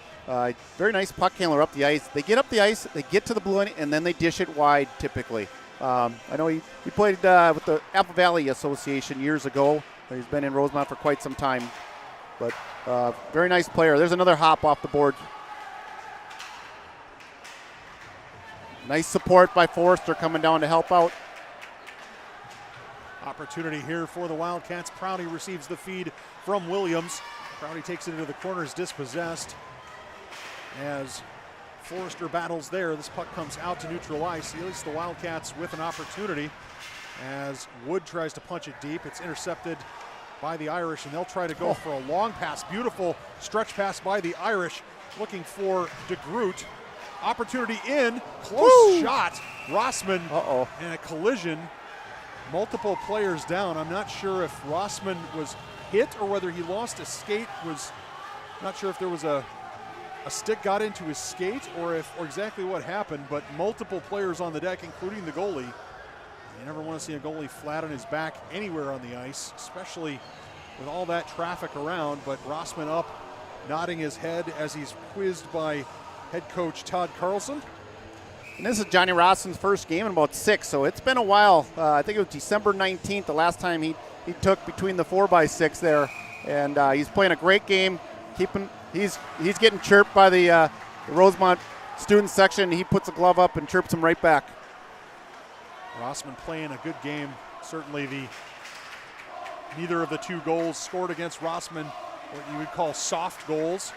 S2: very nice puck handler up the ice. They get up the ice, they get to the blue line, and then they dish it wide typically. I know he played with the Apple Valley Association years ago. He's been in Rosemount for quite some time. But very nice player. There's another hop off the board. Nice support by Forrester coming down to help out.
S1: Opportunity here for the Wildcats. Prouty receives the feed from Williams. Prouty takes it into the corner, is dispossessed. As Forrester battles there, this puck comes out to neutral ice. At least the Wildcats with an opportunity as Wood tries to punch it deep. It's intercepted by the Irish, and they'll try to go for a long pass. Beautiful stretch pass by the Irish, looking for DeGroot. Opportunity in, close shot. Rossman and a collision. Multiple players down. I'm not sure if Rossman was hit or whether he lost a skate, was Not sure if there was a stick got into his skate or exactly what happened, but multiple players on the deck, including the goalie. You never want to see a goalie flat on his back anywhere on the ice, especially with all that traffic around. But Rossman up, nodding his head as he's quizzed by head coach Todd Carlson.
S2: And this is Johnny Rossman's first game in about 6, so it's been a while. I think it was December 19th, the last time he took between the 4x6 there. And he's playing a great game. He's getting chirped by the Rosemount student section. He puts a glove up and chirps him right back.
S1: Rossman playing a good game. Certainly neither of the two goals scored against Rossman, what you would call soft goals.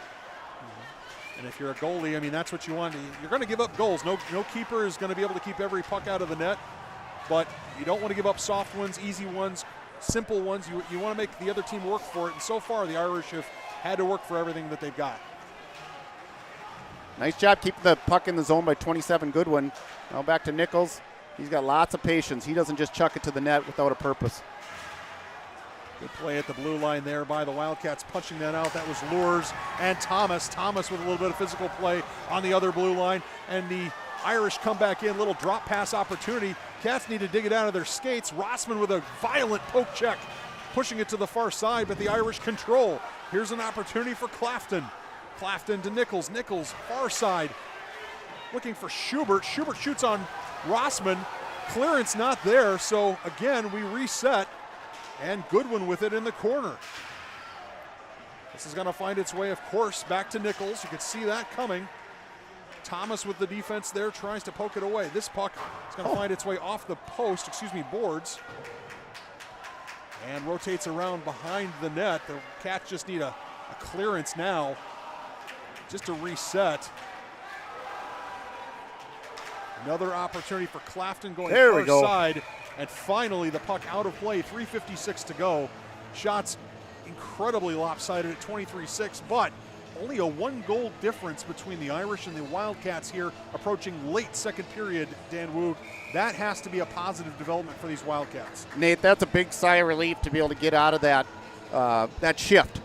S1: And if you're a goalie, I mean, that's what you want. You're going to give up goals. No keeper is going to be able to keep every puck out of the net. But you don't want to give up soft ones, easy ones, simple ones. You want to make the other team work for it. And so far, the Irish have had to work for everything that they've got.
S2: Nice job keeping the puck in the zone by 27 Goodwin. Now back to Nichols. He's got lots of patience. He doesn't just chuck it to the net without a purpose.
S1: Good play at the blue line there by the Wildcats, punching that out. That was Lures and Thomas. Thomas with a little bit of physical play on the other blue line. And the Irish come back in, little drop pass opportunity. Cats need to dig it out of their skates. Rossman with a violent poke check, pushing it to the far side, but the Irish control. Here's an opportunity for Clafton. Clafton to Nichols. Nichols, far side, looking for Schubert. Schubert shoots on Rossman. Clearance not there, so again, we reset. And Goodwin with it in the corner. This is going to find its way, of course, back to Nichols. You could see that coming. Thomas with the defense there tries to poke it away. This puck is going to find its way off the boards. And rotates around behind the net. The Cats just need a clearance now just to reset. Another opportunity for Clafton going far side. And finally, the puck out of play, 3:56 to go. Shots incredibly lopsided at 23-6, but only a 1-goal difference between the Irish and the Wildcats here, approaching late second period, Dan Woog. That has to be a positive development for these Wildcats.
S2: Nate, that's a big sigh of relief to be able to get out of that shift.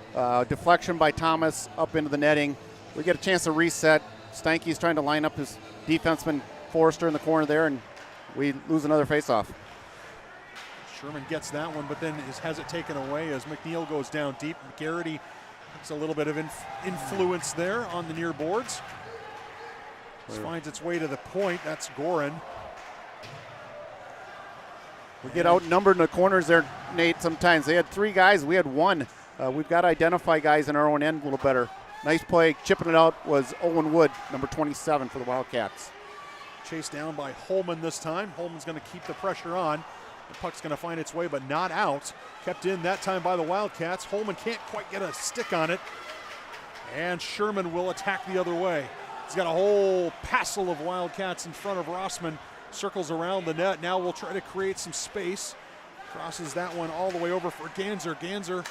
S2: Deflection by Thomas up into the netting. We get a chance to reset. Stanky's trying to line up his defenseman Forrester in the corner there, and we lose another faceoff.
S1: Sherman gets that one, but then has it taken away as McNeil goes down deep. Garrity has a little bit of influence there on the near boards. This finds its way to the point. That's Gorin.
S2: We get outnumbered in the corners there, Nate, sometimes. They had 3 guys. We had 1. We've got to identify guys in our own end a little better. Nice play. Chipping it out was Owen Wood, number 27 for the Wildcats.
S1: Chased down by Holman this time. Holman's going to keep the pressure on. The puck's going to find its way, but not out. Kept in that time by the Wildcats. Holman can't quite get a stick on it. And Sherman will attack the other way. He's got a whole passel of Wildcats in front of Rossman. Circles around the net. Now we'll try to create some space. Crosses that one all the way over for Ganser. Ganser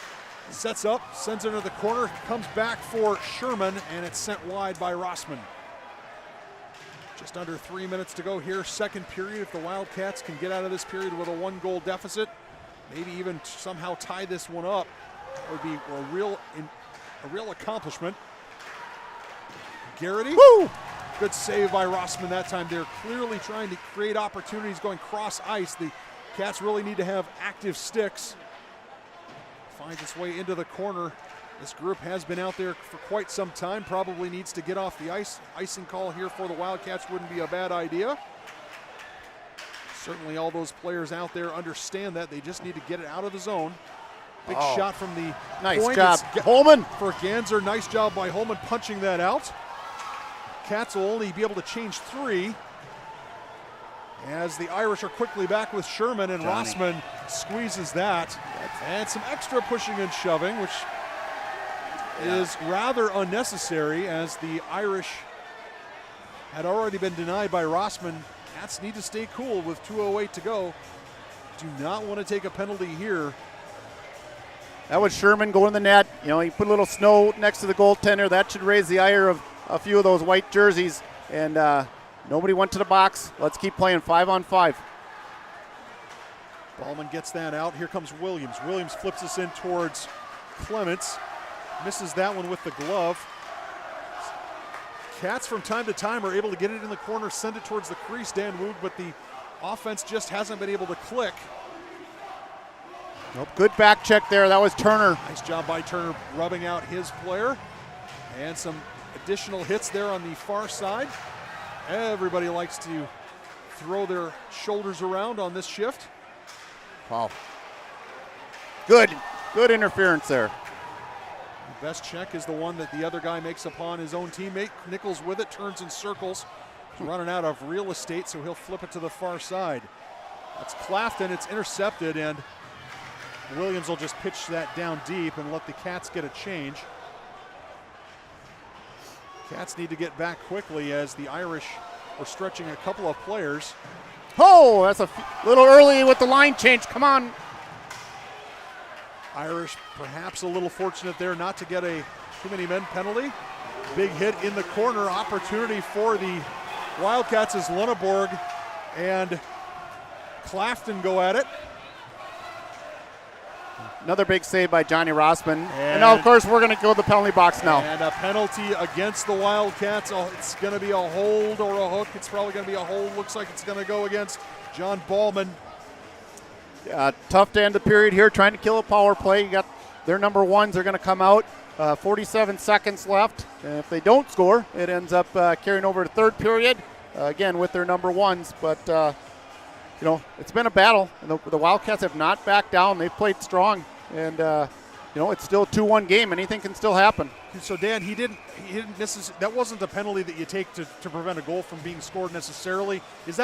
S1: sets up, sends it into the corner, comes back for Sherman, and it's sent wide by Rossman. Just under 3 minutes to go here, second period. If the Wildcats can get out of this period with a 1-goal deficit, maybe even somehow tie this one up, that would be a real accomplishment. Garrity, woo! Good save by Rossman that time. They're clearly trying to create opportunities going cross ice. The Cats really need to have active sticks. Finds its way into the corner. This group has been out there for quite some time, probably needs to get off the ice. Icing call here for the Wildcats wouldn't be a bad idea. Certainly all those players out there understand that. They just need to get it out of the zone. Big shot from the
S2: nice
S1: point.
S2: Job, Holman.
S1: For Ganser, nice job by Holman punching that out. Cats will only be able to change 3 as the Irish are quickly back with Sherman, and Rossman squeezes that. And some extra pushing and shoving, which is rather unnecessary as the Irish had already been denied by Rossman. Cats need to stay cool with 2:08 to go. Do not want to take a penalty here.
S2: That was Sherman going to the net. You know, he put a little snow next to the goaltender. That should raise the ire of a few of those white jerseys. And nobody went to the box. Let's keep playing 5-on-5.
S1: Ballman gets that out. Here comes Williams. Williams flips us in towards Clements. misses that one with the glove. Cats from time to time are able to get it in the corner, send it towards the crease, Dan Woog, but the offense just hasn't been able to click.
S2: Nope, good back check there. That was Turner.
S1: Nice job by Turner rubbing out his player. And some additional hits there on the far side. Everybody likes to throw their shoulders around on this shift.
S2: Wow. Good interference there.
S1: The best check is the one that the other guy makes upon his own teammate. Nichols with it, turns in circles. He's running out of real estate, so he'll flip it to the far side. That's Clafton, it's intercepted, and Williams will just pitch that down deep and let the Cats get a change. Cats need to get back quickly as the Irish are stretching a couple of players.
S2: Oh, that's a little early with the line change. Come on.
S1: Irish perhaps a little fortunate there not to get a too many men penalty. Big hit in the corner, opportunity for the Wildcats as Lunenborg and Clafton go at it.
S2: Another big save by Johnny Rossman. And now, of course, we're going to go to the penalty box now.
S1: And a penalty against the Wildcats. Oh, it's going to be a hold or a hook. It's probably going to be a hold. Looks like it's going to go against John Ballman.
S2: Tough to end the period here, trying to kill a power play. You got their number ones are going to come out. 47 seconds left. And if they don't score, it ends up carrying over to third period, again with their number ones. But, you know, it's been a battle. And the Wildcats have not backed down. They've played strong. And, you know, it's still a 2-1 game. Anything can still happen.
S1: So, Dan, he didn't that wasn't a penalty that you take to prevent a goal from being scored necessarily.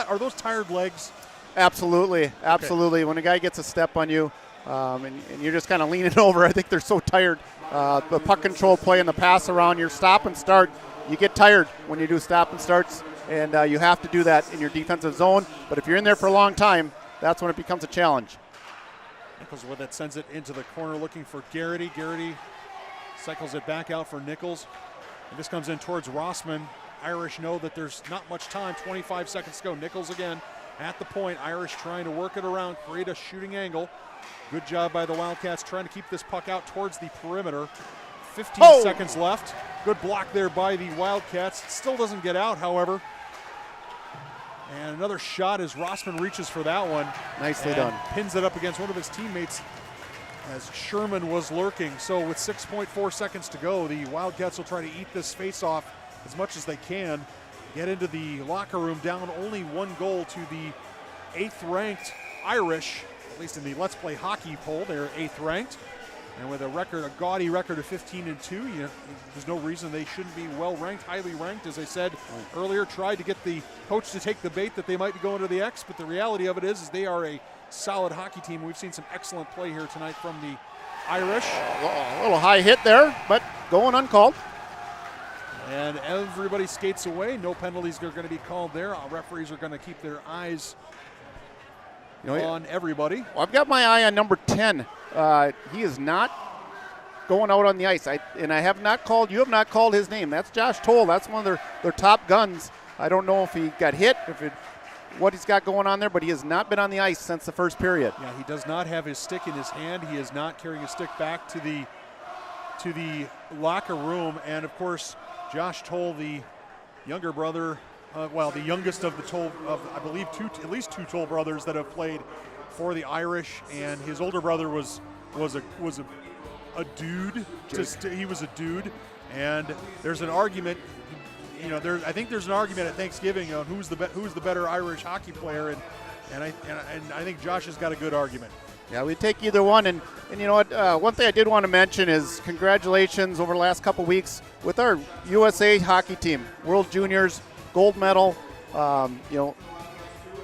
S1: Are those tired legs?
S2: Absolutely.
S1: Okay.
S2: When a guy gets a step on you and you're just kind of leaning over, I think they're so tired. The puck control play and the pass around, your stop and start, you get tired when you do stop and starts, and you have to do that in your defensive zone. But if you're in there for a long time, that's when it becomes a challenge.
S1: Nichols with it, sends it into the corner looking for Garrity. Garrity cycles it back out for Nichols. And this comes in towards Rossman. Irish know that there's not much time, 25 seconds to go. Nichols again at the point. Irish trying to work it around, create a shooting angle. Good job by the Wildcats trying to keep this puck out towards the perimeter. 15 seconds left. Good block there by the Wildcats. Still doesn't get out, however. And another shot as Rossman reaches for that one.
S2: Nicely done.
S1: Pins it up against one of his teammates as Sherman was lurking. So with 6.4 seconds to go, the Wildcats will try to eat this face-off as much as they can. Get into the locker room down only one goal to the 8th-ranked Irish, at least in the Let's Play Hockey poll. They're 8th-ranked. And with a gaudy record of 15-2, there's no reason they shouldn't be well-ranked, highly ranked. As I said earlier, tried to get the coach to take the bait that they might be going to the X, but the reality of it is they are a solid hockey team. We've seen some excellent play here tonight from the Irish.
S2: A little high hit there, but going uncalled.
S1: And everybody skates away. No penalties are going to be called there. Referees are going to keep their eyes on everybody.
S2: Well, I've got my eye on number 10. He is not going out on the ice. You have not called his name. That's Josh Toll. That's one of their top guns. I don't know if he got hit, what he's got going on there, but he has not been on the ice since the first period.
S1: Yeah, he does not have his stick in his hand. He is not carrying his stick back to the locker room. And of course, Josh Toll, the younger brother, the youngest of the Toll, I believe at least two Toll brothers that have played for the Irish, and his older brother was a dude. He was a dude, and there's an argument. I think there's an argument at Thanksgiving on who's the better Irish hockey player, and I think Josh has got a good argument.
S2: Yeah, we take either one, and you know what? One thing I did want to mention is congratulations over the last couple weeks with our USA hockey team, World Juniors, gold medal.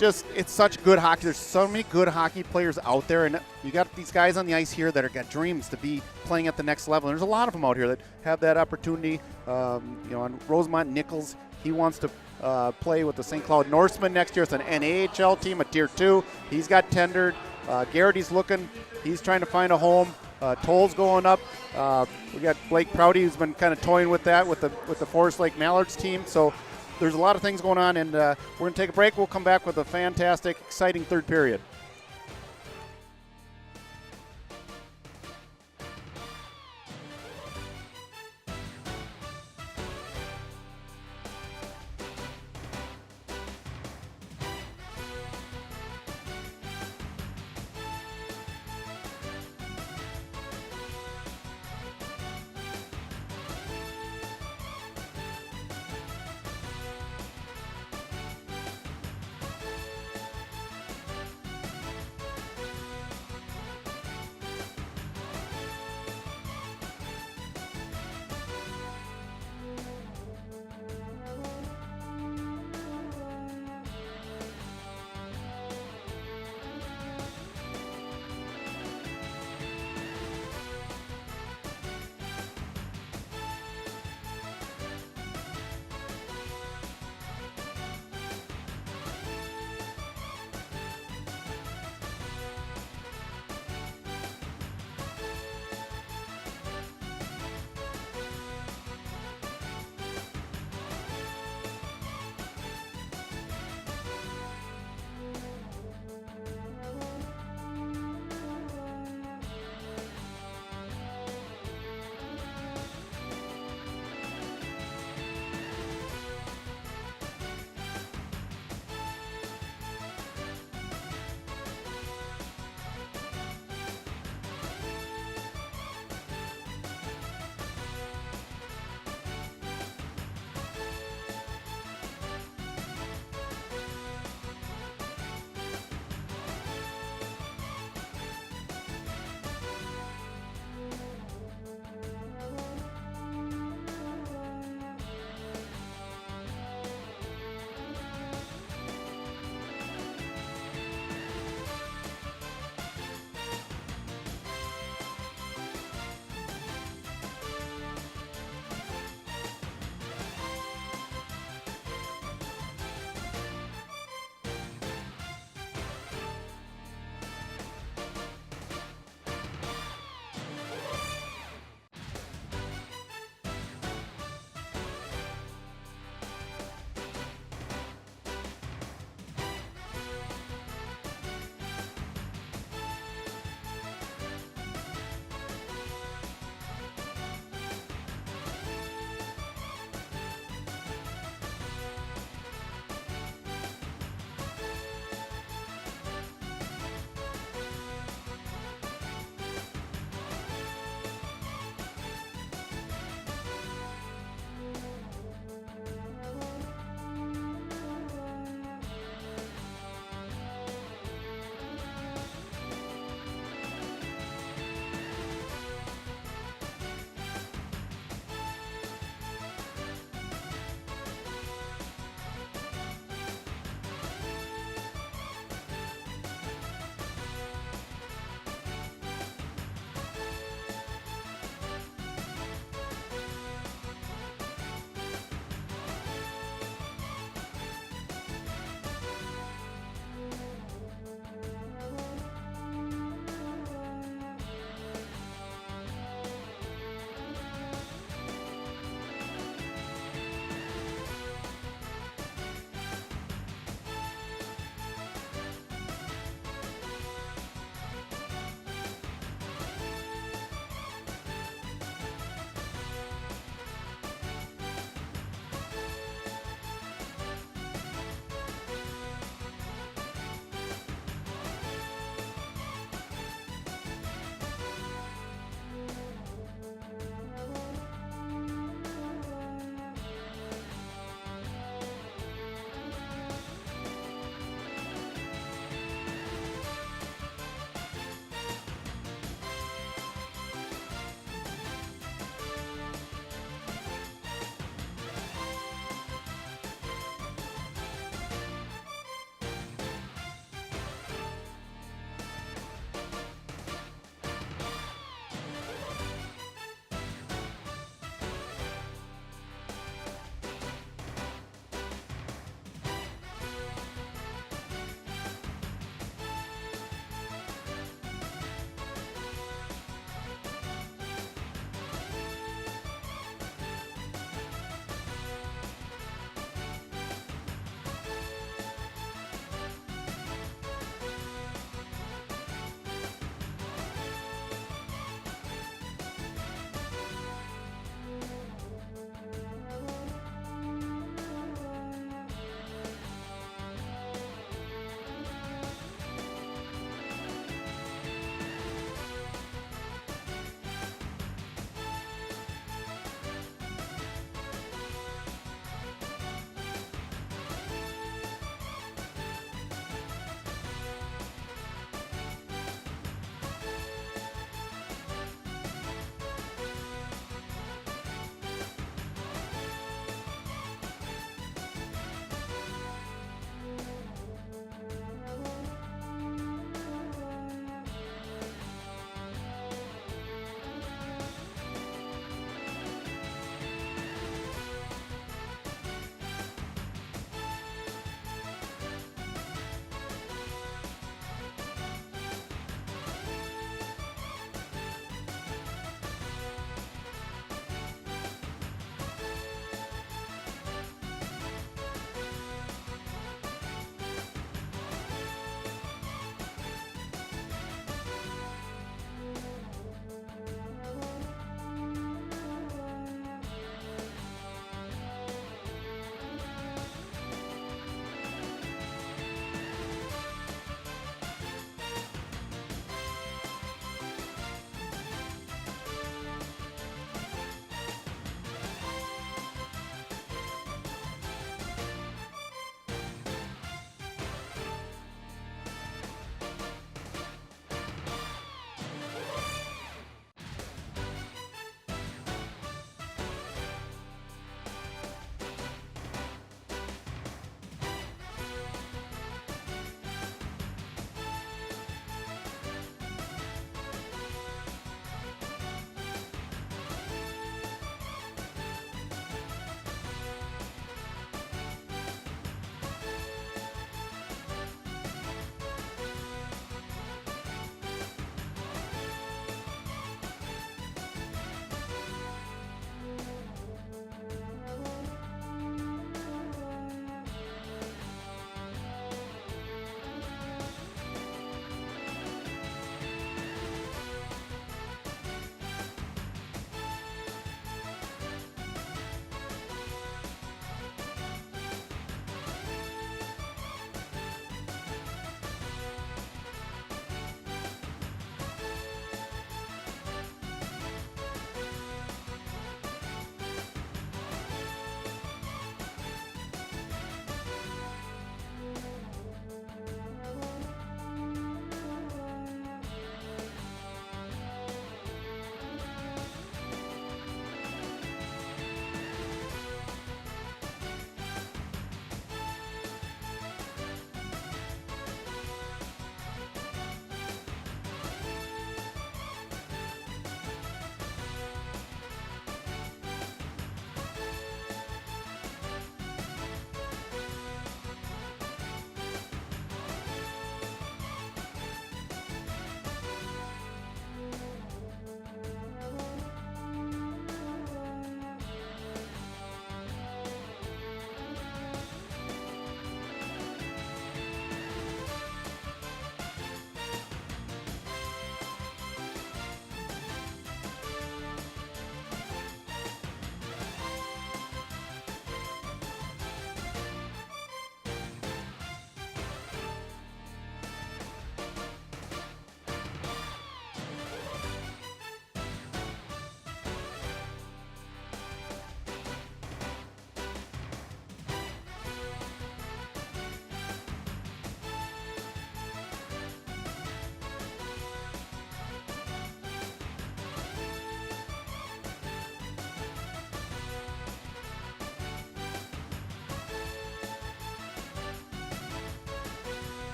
S2: It's such good hockey. There's so many good hockey players out there, and you got these guys on the ice here that have got dreams to be playing at the next level. There's a lot of them out here that have that opportunity. On Rosemount, Nichols, he wants to play with the St. Cloud Norsemen next year. It's an NAHL team, a Tier 2. He's got tendered. Garrity's looking. He's trying to find a home. Toll's going up. We got Blake Prouty, who's been kind of toying with that with the Forest Lake Mallards team. So there's a lot of things going on, and we're going to take a break. We'll come back with a fantastic, exciting third period.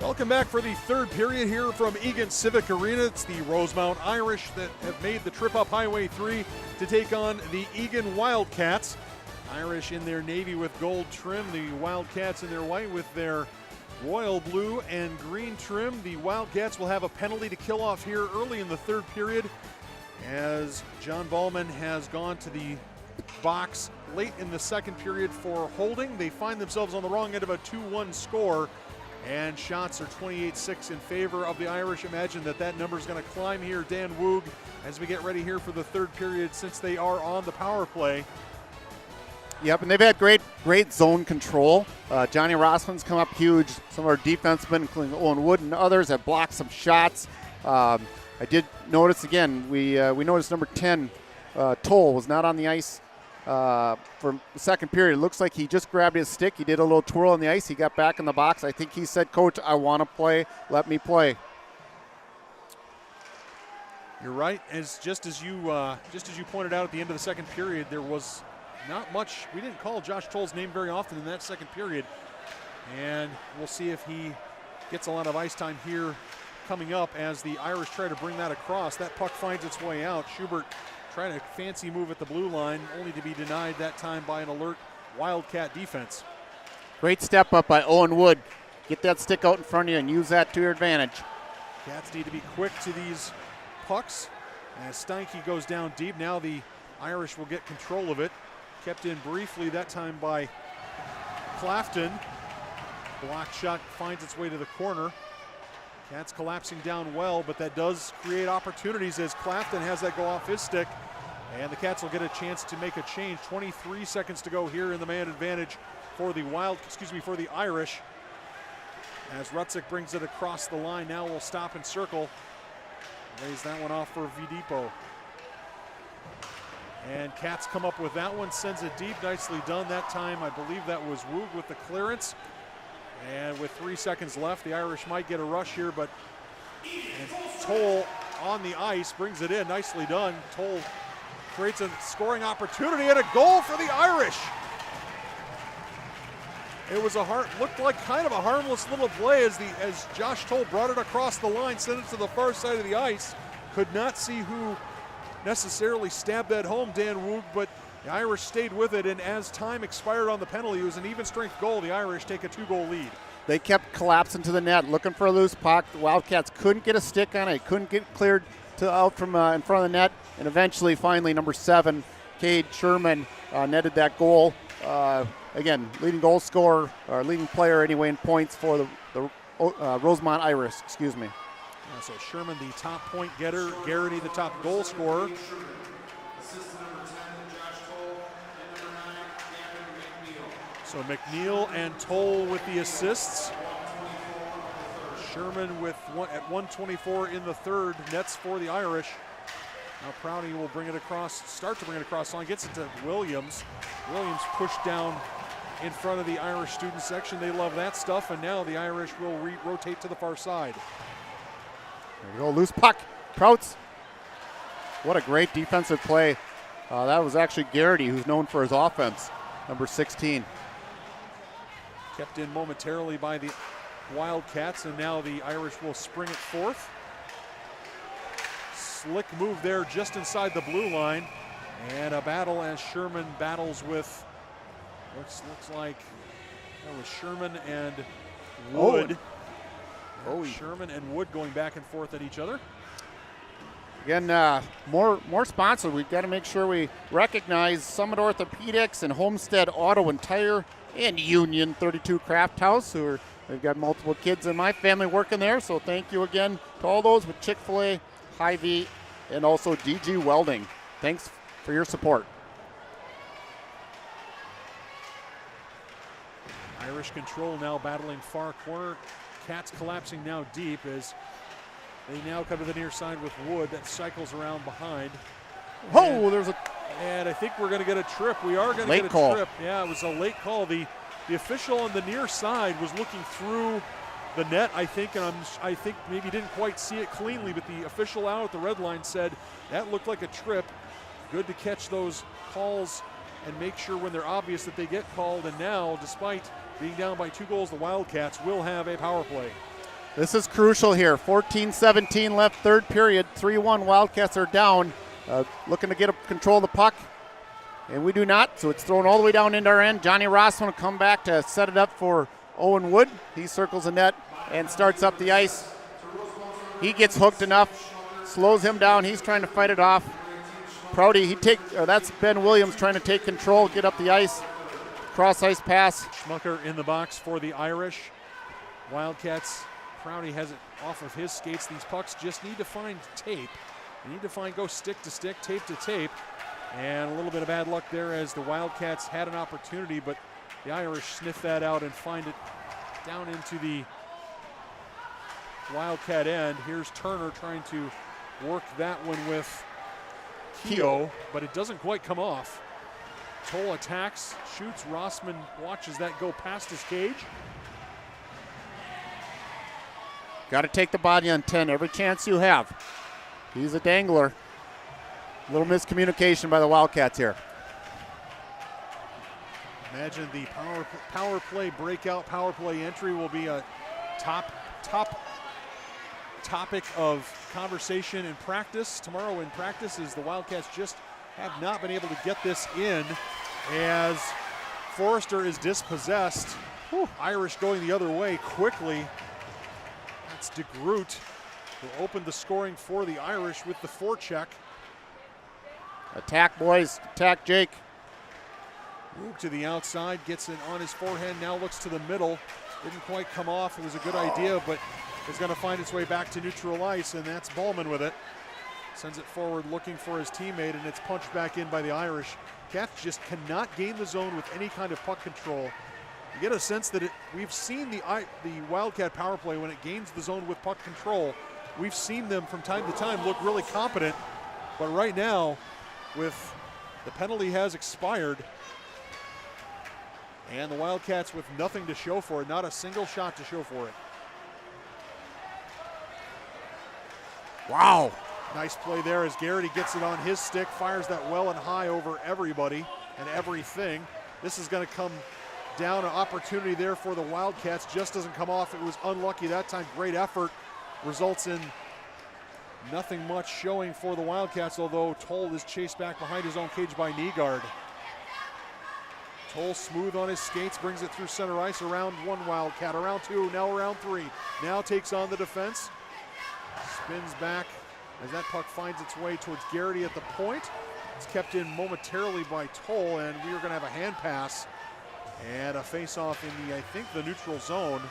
S1: Welcome back for the third period here from Eagan Civic Arena. It's the Rosemount Irish that have made the trip up Highway 3 to take on the Eagan Wildcats. Irish in their navy with gold trim, the Wildcats in their white with their royal blue and green trim. The Wildcats will have a penalty to kill off here early in the third period as John Ballman has gone to the box late in the second period for holding. They find themselves on the wrong end of a 2-1 score. And shots are 28-6 in favor of the Irish. Imagine that number is going to climb here, Dan Woog, as we get ready here for the third period since they are on the power play.
S2: Yep, and they've had great zone control. Johnny Rossman's come up huge. Some of our defensemen, including Owen Wood and others, have blocked some shots. I did notice again, we noticed number 10, Toll, was not on the ice for the second period. It looks like he just grabbed his stick. He did a little twirl on the ice. He got back in the box. I think he said, "Coach, I want to play. Let me play."
S1: You're right. Just as you pointed out at the end of the second period, there was not much. We didn't call Josh Toll's name very often in that second period, and we'll see if he gets a lot of ice time here coming up as the Irish try to bring that across. That puck finds its way out. Schubert trying a fancy move at the blue line, only to be denied that time by an alert Wildcat defense.
S2: Great step up by Owen Wood. Get that stick out in front of you and use that to your advantage.
S1: Cats need to be quick to these pucks. As Steinke goes down deep, now the Irish will get control of it. Kept in briefly that time by Clafton. Block shot finds its way to the corner. Cats collapsing down well, but that does create opportunities as Clafton has that go off his stick. And the Cats will get a chance to make a change. 23 seconds to go here in the man advantage for the for the Irish. As Rutzik brings it across the line, now we'll stop and circle. Lays that one off for Vidipo. And Cats come up with that one, sends it deep, nicely done that time. I believe that was Woog with the clearance. And with 3 seconds left, the Irish might get a rush here, but Toll on the ice brings it in, nicely done. Toll creates a scoring opportunity and a goal for the Irish. It was looked like kind of a harmless little play as Josh Toll brought it across the line, sent it to the far side of the ice. Could not see who necessarily stabbed that home, Dan Woog, but the Irish stayed with it, and as time expired on the penalty, it was an even strength goal. The Irish take a 2-goal lead.
S2: They kept collapsing to the net, looking for a loose puck. The Wildcats couldn't get a stick on it, couldn't get cleared out from in front of the net, and eventually, finally, number 7, Cade Sherman, netted that goal. Again, leading goal scorer, or leading player anyway in points for the Rosemount Irish, excuse me.
S1: So Sherman, the top point getter, Garrity, the top goal scorer. So McNeil and Toll with the assists. Sherman at 1:24 in the third, nets for the Irish. Now Prouty will start to bring it across line, gets it to Williams. Williams pushed down in front of the Irish student section. They love that stuff, and now the Irish will rotate to the far side.
S2: There we go, loose puck. Prouts. What a great defensive play. That was actually Garrity, who's known for his offense, number 16.
S1: Kept in momentarily by the Wildcats, and now the Irish will spring it forth. Slick move there just inside the blue line, and a battle as Sherman battles with looks like that was Sherman and Wood. Sherman and Wood going back and forth at each other.
S2: Again, more sponsors. We've got to make sure we recognize Summit Orthopedics and Homestead Auto and Tire and Union 32 Craft House, they've got multiple kids in my family working there, so thank you again to all those with Chick-fil-A, Hy-Vee, and also DG Welding. Thanks for your support.
S1: Irish control now battling far corner. Cats collapsing now deep as they now come to the near side with Wood that cycles around behind. And I think we're going to get a trip. We are going to get a trip. Yeah, it was a late call. The official on the near side was looking through the net, I think, and I think maybe didn't quite see it cleanly, but the official out at the red line said that looked like a trip. Good to catch those calls and make sure when they're obvious that they get called. And now, despite being down by 2 goals, the Wildcats will have a power play.
S2: This is crucial here. 14-17 left, third period. 3-1, Wildcats are down. Looking to get control of the puck, and we do not, so it's thrown all the way down into our end. Johnny Rossman will come back to set it up for Owen Wood. He circles the net and starts up the ice. He gets hooked enough, slows him down. He's trying to fight it off. Prouty, that's Ben Williams trying to take control, get up the ice. Cross ice pass.
S1: Schmucker in the box for the Irish. Wildcats, Prouty has it off of his skates. These pucks just need to find tape. They need to go stick to stick, tape to tape. And a little bit of bad luck there as the Wildcats had an opportunity, but the Irish sniff that out and find it down into the Wildcat end. Here's Turner trying to work that one with Keogh, but it doesn't quite come off. Toll attacks, shoots. Rossman watches that go past his cage.
S2: Got to take the body on 10 every chance you have. He's a dangler. Little miscommunication by the Wildcats here.
S1: Imagine the power play breakout, power play entry will be a top topic of conversation in practice. Tomorrow in practice is the Wildcats just have not been able to get this in as Forrester is dispossessed. Irish going the other way quickly. That's DeGroot who opened the scoring for the Irish with the forecheck.
S2: Attack, boys. Attack, Jake.
S1: Rook to the outside, gets it on his forehand, now looks to the middle. Didn't quite come off. It was a good idea, but it's going to find its way back to neutral ice, and that's Ballman with it. Sends it forward looking for his teammate, and it's punched back in by the Irish. Cats just cannot gain the zone with any kind of puck control. You get a sense that we've seen the Wildcat power play when it gains the zone with puck control. We've seen them from time to time look really competent, but right now, with the penalty has expired, and the Wildcats with nothing to show for it, not a single shot to show for it.
S2: Wow.
S1: Nice play there as Garrity gets it on his stick, fires that well and high over everybody and everything. This is going to come down, an opportunity there for the Wildcats. Just doesn't come off. It was unlucky that time. Great effort results in nothing much showing for the Wildcats, although Toll is chased back behind his own cage by Nygaard. Toll smooth on his skates, brings it through center ice. Around one Wildcat, around two, now around three. Now takes on the defense. Spins back as that puck finds its way towards Garrity at the point. It's kept in momentarily by Toll, and we are going to have a hand pass and a face-off in the, I think, the neutral zone.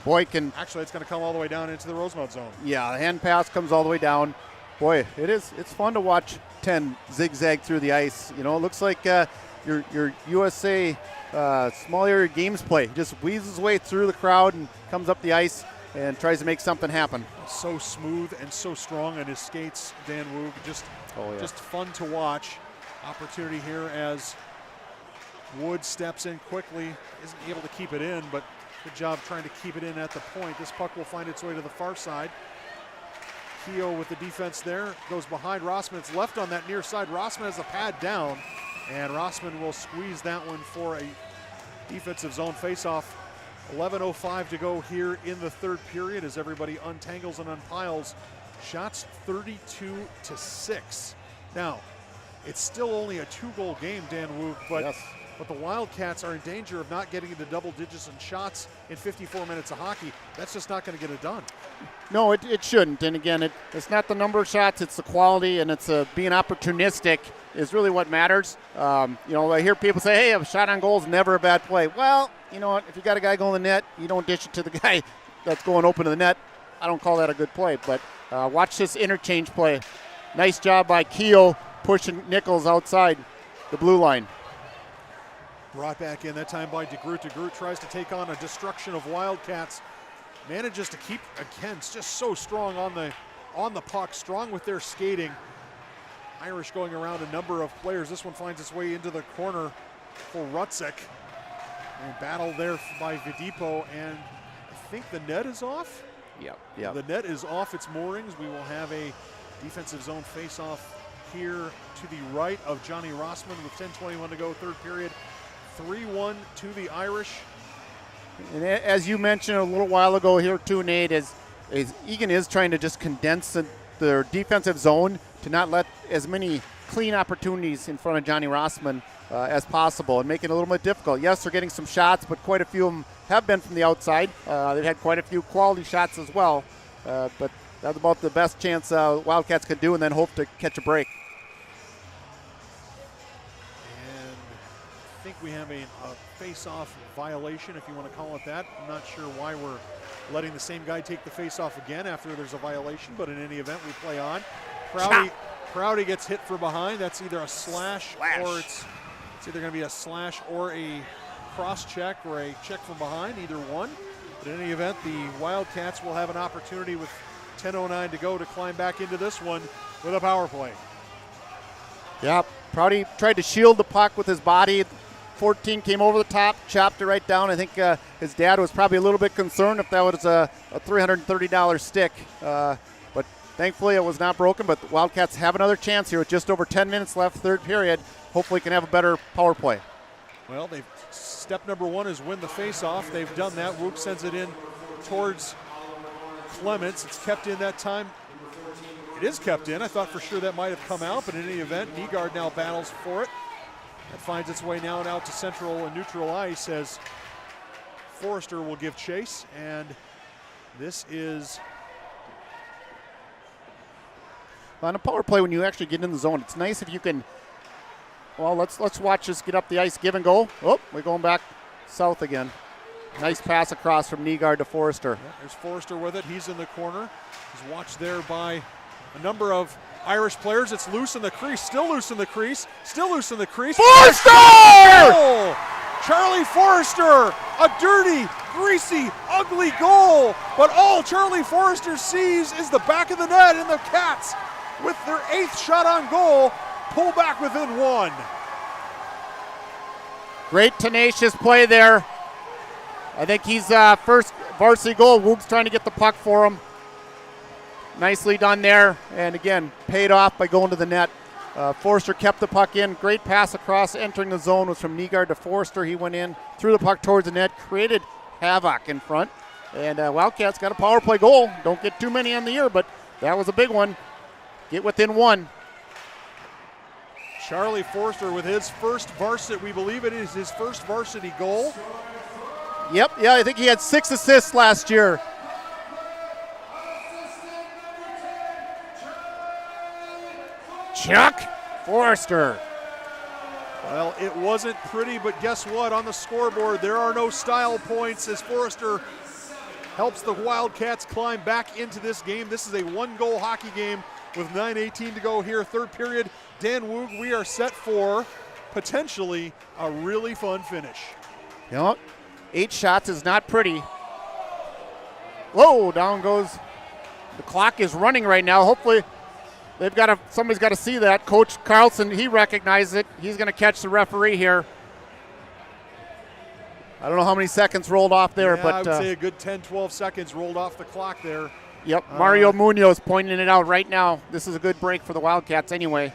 S2: Boykin.
S1: Actually, it's going to come all the way down into the Rosemount zone.
S2: Yeah, the hand pass comes all the way down. Boy, it's fun to watch 10 zigzag through the ice. You know, it looks like your USA small area games play. Just weases his way through the crowd and comes up the ice and tries to make something happen.
S1: So smooth and so strong on his skates, Dan Woog. Just fun to watch. Opportunity here as Wood steps in quickly. Isn't able to keep it in, but good job trying to keep it in at the point. This puck will find its way to the far side. Keogh with the defense there. Goes behind Rossman. It's left on that near side. Rossman has the pad down, and Rossman will squeeze that one for a defensive zone faceoff. 11:05 to go here in the third period as everybody untangles and unpiles. Shots 32-6. Now, it's still only a 2-goal game, Dan Woog, but the Wildcats are in danger of not getting into double digits in shots in 54 minutes of hockey. That's just not going to get it done.
S2: No, it shouldn't. And again, it's not the number of shots, it's the quality, and it's being opportunistic is really what matters. You know, I hear people say, hey, a shot on goal is never a bad play. Well, you know what? If you got a guy going to the net, you don't dish it to the guy that's going open to the net. I don't call that a good play. But watch this interchange play. Nice job by Keogh pushing Nichols outside the blue line.
S1: Brought back in that time by DeGroot. DeGroot tries to take on a destruction of Wildcats. Manages to keep, again, just so strong on the puck, strong with their skating. Irish going around a number of players. This one finds its way into the corner for Rutzik. And battle there by Vidipo, and I think the net is off.
S2: Yep.
S1: The net is off its moorings. We will have a defensive zone face-off here to the right of Johnny Rossman with 10:21 to go, third period. 3-1 to the Irish.
S2: And as you mentioned a little while ago here too, Nate, is Eagan is trying to just condense their defensive zone to not let as many clean opportunities in front of Johnny Rossman as possible and make it a little bit difficult. Yes, they're getting some shots, but quite a few of them have been from the outside. They've had quite a few quality shots as well, but that's about the best chance Wildcats could do, and then hope to catch a break.
S1: And I think we have a face-off violation, if you want to call it that. I'm not sure why we're letting the same guy take the face-off again after there's a violation, but in any event, we play on. Prouty gets hit from behind. That's either a slash. Or it's either going to be a slash or a cross check or a check from behind, either one. But in any event, the Wildcats will have an opportunity with 10:09 to go to climb back into this one with a power play.
S2: Yeah, Prouty tried to shield the puck with his body. 14 came over the top, chopped it right down. I think his dad was probably a little bit concerned if that was a $330 stick. But thankfully it was not broken, but the Wildcats have another chance here with just over 10 minutes left, third period. Hopefully can have a better power play.
S1: Well, step number one is win the face-off. They've done that. Whoop sends it in towards Clements. It's kept in that time. It is kept in. I thought for sure that might have come out, but in any event, Nygaard now battles for it. That finds its way now and out to central and neutral ice as Forrester will give chase, and this is...
S2: On a power play, when you actually get in the zone, it's nice if you can... Well, let's watch this get up the ice, give and go. Oh, we're going back south again. Nice pass across from Nygaard to Forrester.
S1: Yeah, there's Forrester with it. He's in the corner. He's watched there by a number of Irish players. It's loose in the crease, still loose in the crease, still loose in the crease.
S2: Forrester!
S1: Goal! Charlie Forrester, a dirty, greasy, ugly goal. But all Charlie Forrester sees is the back of the net, and the Cats, with their 8th shot on goal, pull back within one.
S2: Great tenacious play there. I think he's first varsity goal. Woog's trying to get the puck for him. Nicely done there, and again, paid off by going to the net. Forrester kept the puck in. Great pass across, entering the zone was from Nygaard to Forrester. He went in, threw the puck towards the net, created havoc in front, and Wildcats got a power play goal. Don't get too many on the year, but that was a big one. Get within one.
S1: Charlie Forrester with his first varsity, we believe it is his first varsity goal.
S2: Yep, yeah, I think he had 6 assists last year. Chuck Forrester.
S1: Well, it wasn't pretty, but guess what? On the scoreboard, there are no style points as Forrester helps the Wildcats climb back into this game. This is a 1-goal hockey game with 9:18 to go here, third period. Dan Woog, we are set for potentially a really fun finish.
S2: You know, 8 shots is not pretty. Whoa, down goes. The clock is running right now. Hopefully somebody's got to see that. Coach Carlson, he recognized it. He's going to catch the referee here. I don't know how many seconds rolled off there, but
S1: I would say a good 10, 12 seconds rolled off the clock there.
S2: Yep, Mario Munoz pointing it out right now. This is a good break for the Wildcats anyway.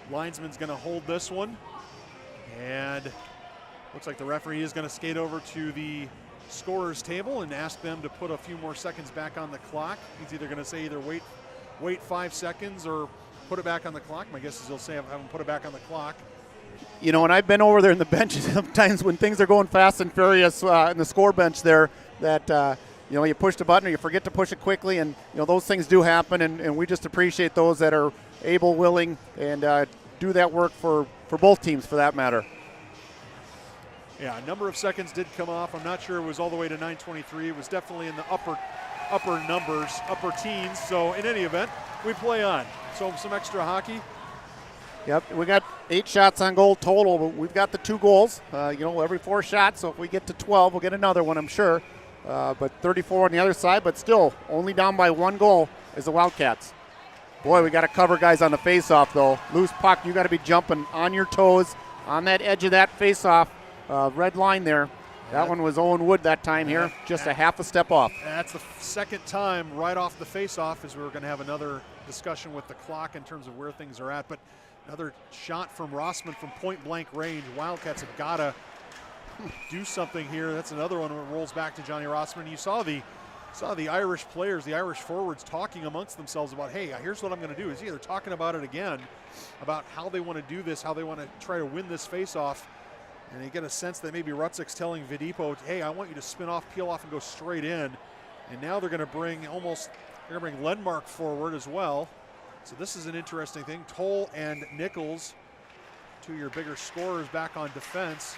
S1: Linesman's going to hold this one, and looks like the referee is going to skate over to the scorer's table and ask them to put a few more seconds back on the clock. He's either going to say wait 5 seconds or put it back on the clock. My guess is he'll say have him put it back on the clock.
S2: You know, and I've been over there in the benches sometimes when things are going fast and furious in the score bench there, that you know, you push the button or you forget to push it quickly, and you know those things do happen, and we just appreciate those that are able, willing, and do that work for both teams for that matter.
S1: Yeah, a number of seconds did come off. I'm not sure it was all the way to 9:23. It was definitely in the upper numbers, upper teens. So in any event, we play on. So some extra hockey.
S2: Yep, we got 8 shots on goal total, but we've got the 2 goals. You know, every 4 shots. So if we get to 12, we'll get another one, I'm sure. But 34 on the other side, but still only down by 1 goal is the Wildcats. Boy, we got to cover guys on the face-off, though. Loose puck, you got to be jumping on your toes on that edge of that face-off. Red line there. That one was Owen Wood that time here, just a half a step off.
S1: That's the second time right off the face-off, as we were going to have another discussion with the clock in terms of where things are at. But another shot from Rossman from point-blank range. Wildcats have got to do something here. That's another one that rolls back to Johnny Rossman. You saw the Irish players, the Irish forwards talking amongst themselves about, hey, here's what I'm going to do. Is either talking about it again, about how they want to do this, how they want to try to win this face-off. And you get a sense that maybe Rutzik's telling Vidipo, hey, I want you to spin off, peel off, and go straight in. And now they're going to bring Lenmark forward as well. So this is an interesting thing. Toll and Nichols, two of your bigger scorers, back on defense.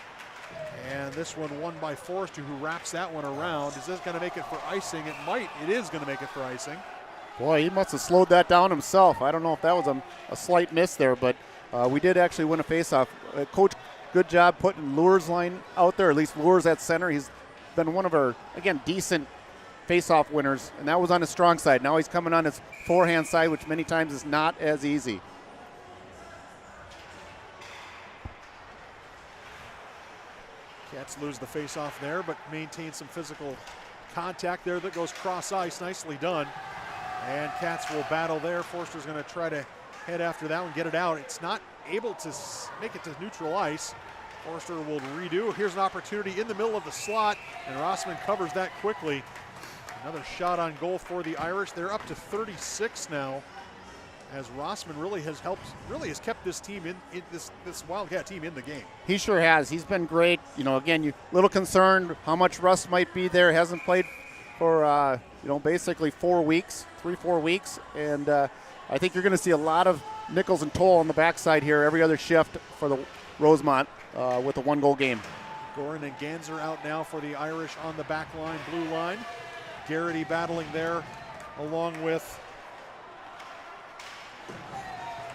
S1: And this one won by Forrester, who wraps that one around. Is this going to make it for icing? It might. It is going to make it for icing.
S2: Boy, he must have slowed that down himself. I don't know if that was a slight miss there, but we did actually win a faceoff. Coach, good job putting Lure's line out there, at least Lure's at center. He's been one of our, again, decent faceoff winners, and that was on his strong side. Now he's coming on his forehand side, which many times is not as easy.
S1: Cats lose the faceoff there, but maintain some physical contact there that goes cross ice. Nicely done. And Cats will battle there. Forster's going to try to head after that one, get it out. It's not able to make it to neutral ice. Forster will redo. Here's an opportunity in the middle of the slot, and Rossman covers that quickly. Another shot on goal for the Irish. They're up to 36 now, as Rossman really has kept this team in this Wildcat team in the game.
S2: He sure has. He's been great. You know, again, you little concerned how much rust might be there. Hasn't played for basically 4 weeks, 3-4 weeks, and I think you're going to see a lot of Nichols and Toll on the backside here every other shift for the Rosemount with a 1-goal game.
S1: Gorin and Ganser out now for the Irish on the back line, blue line. Garrity battling there along with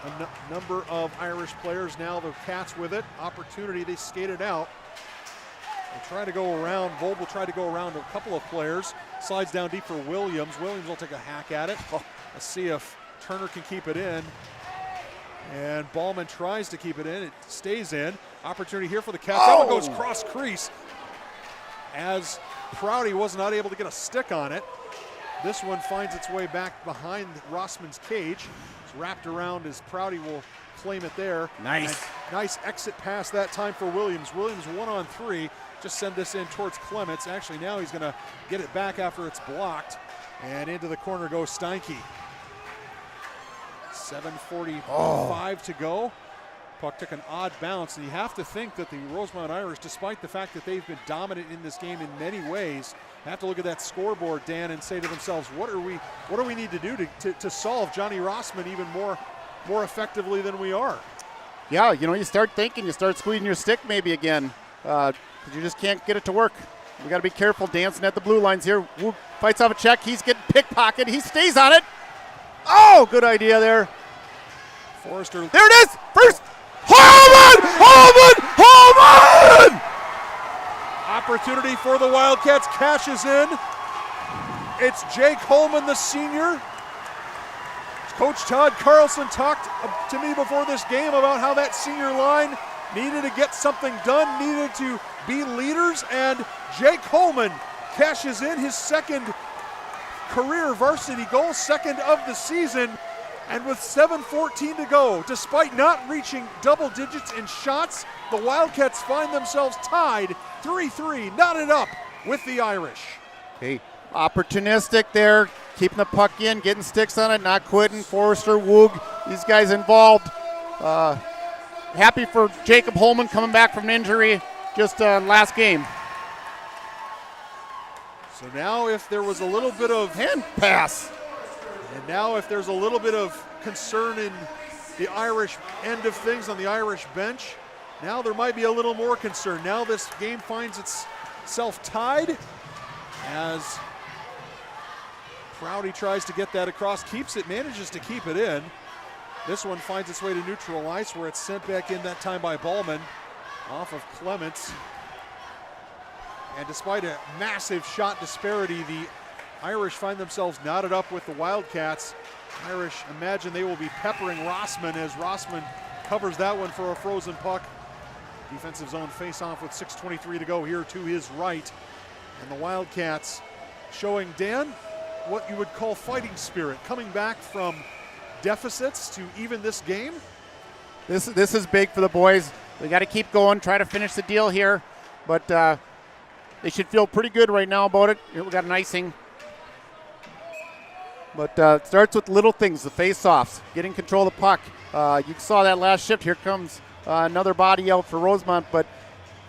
S1: a number of Irish players. Now the Cats with it. Opportunity, they skated out. They try to go around. Volk will try to go around a couple of players. Slides down deep for Williams. Williams will take a hack at it. Let's see if Turner can keep it in. And Ballman tries to keep it in. It stays in. Opportunity here for the Cats. That one goes cross crease as Prouty was not able to get a stick on it. This one finds its way back behind Rossman's cage. It's wrapped around as Prouty will claim it there.
S2: Nice.
S1: And nice exit pass that time for Williams. Williams 1-on-3. Just send this in towards Clements. Actually, now he's going to get it back after it's blocked. And into the corner goes Steinke. 7:45 to go. Puck took an odd bounce, and you have to think that the Rosemount Irish, despite the fact that they've been dominant in this game in many ways, have to look at that scoreboard, Dan, and say to themselves, what do we need to do to solve Johnny Rossman even more effectively than we are?
S2: Yeah, you start thinking, you start squeezing your stick maybe again, because you just can't get it to work. We got to be careful dancing at the blue lines here. Woo fights off a check. He's getting pickpocketed. He stays on it. Oh, good idea there.
S1: Forrester.
S2: There it is. First. Home run!
S1: Opportunity for the Wildcats. Cashes in. It's Jake Holman, the senior. Coach Todd Carlson talked to me before this game about how that senior line needed to get something done, needed to be leaders, and Jake Holman cashes in his second career varsity goal, second of the season. And with 7:14 to go, despite not reaching double digits in shots, the Wildcats find themselves tied 3-3, knotted up with the Irish.
S2: Hey, opportunistic there, keeping the puck in, getting sticks on it, not quitting. Forrester, Woog, these guys involved. Happy for Jacob Holman coming back from an injury just last game.
S1: So now if there was a little bit of
S2: hand pass.
S1: And now if there's a little bit of concern in the Irish end of things on the Irish bench, now there might be a little more concern. Now this game finds itself tied as Prouty tries to get that across, manages to keep it in. This one finds its way to neutral ice where it's sent back in that time by Ballman off of Clements. And despite a massive shot disparity, the Irish find themselves knotted up with the Wildcats. Irish imagine they will be peppering Rossman as Rossman covers that one for a frozen puck. Defensive zone face-off with 6:23 to go here to his right. And the Wildcats showing, Dan, what you would call fighting spirit, coming back from deficits to even this game.
S2: This is big for the boys. They got to keep going, try to finish the deal here. but they should feel pretty good right now about it. Here we got an icing. But it starts with little things, the face-offs, getting control of the puck. You saw that last shift. Here comes another body out for Rosemount, but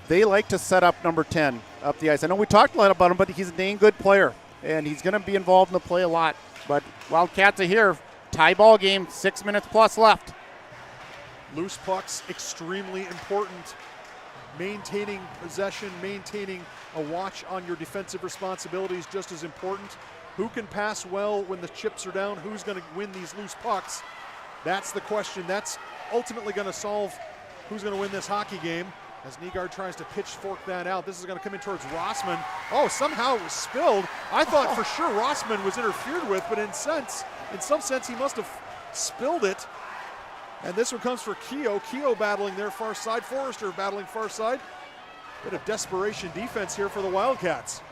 S2: they like to set up number 10 up the ice. I know we talked a lot about him, but he's a dang good player, and he's going to be involved in the play a lot. But Wildcats are here. Tie ball game, 6 minutes plus left.
S1: Loose pucks, extremely important. Maintaining possession, maintaining a watch on your defensive responsibilities, just as important. Who can pass well when the chips are down? Who's going to win these loose pucks? That's the question. That's ultimately going to solve who's going to win this hockey game. As Nygaard tries to pitchfork that out, this is going to come in towards Rossman. Oh, somehow it was spilled. I thought for sure Rossman was interfered with, but in some sense he must have spilled it. And this one comes for Keogh. Keogh battling their far side. Forrester battling far side. Bit of desperation defense here for the Wildcats.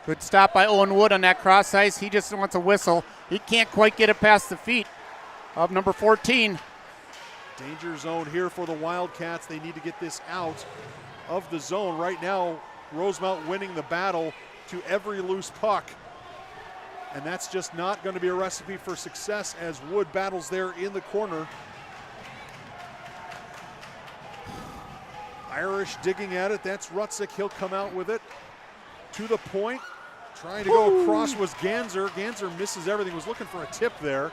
S2: Good stop by Owen Wood on that cross ice. He just wants a whistle. He can't quite get it past the feet of number 14.
S1: Danger zone here for the Wildcats. They need to get this out of the zone. Right now, Rosemount winning the battle to every loose puck. And that's just not going to be a recipe for success as Wood battles there in the corner. Irish digging at it. That's Rutzik. He'll come out with it. To the point. Trying to go across was Ganser. Ganser misses everything. Was looking for a tip there.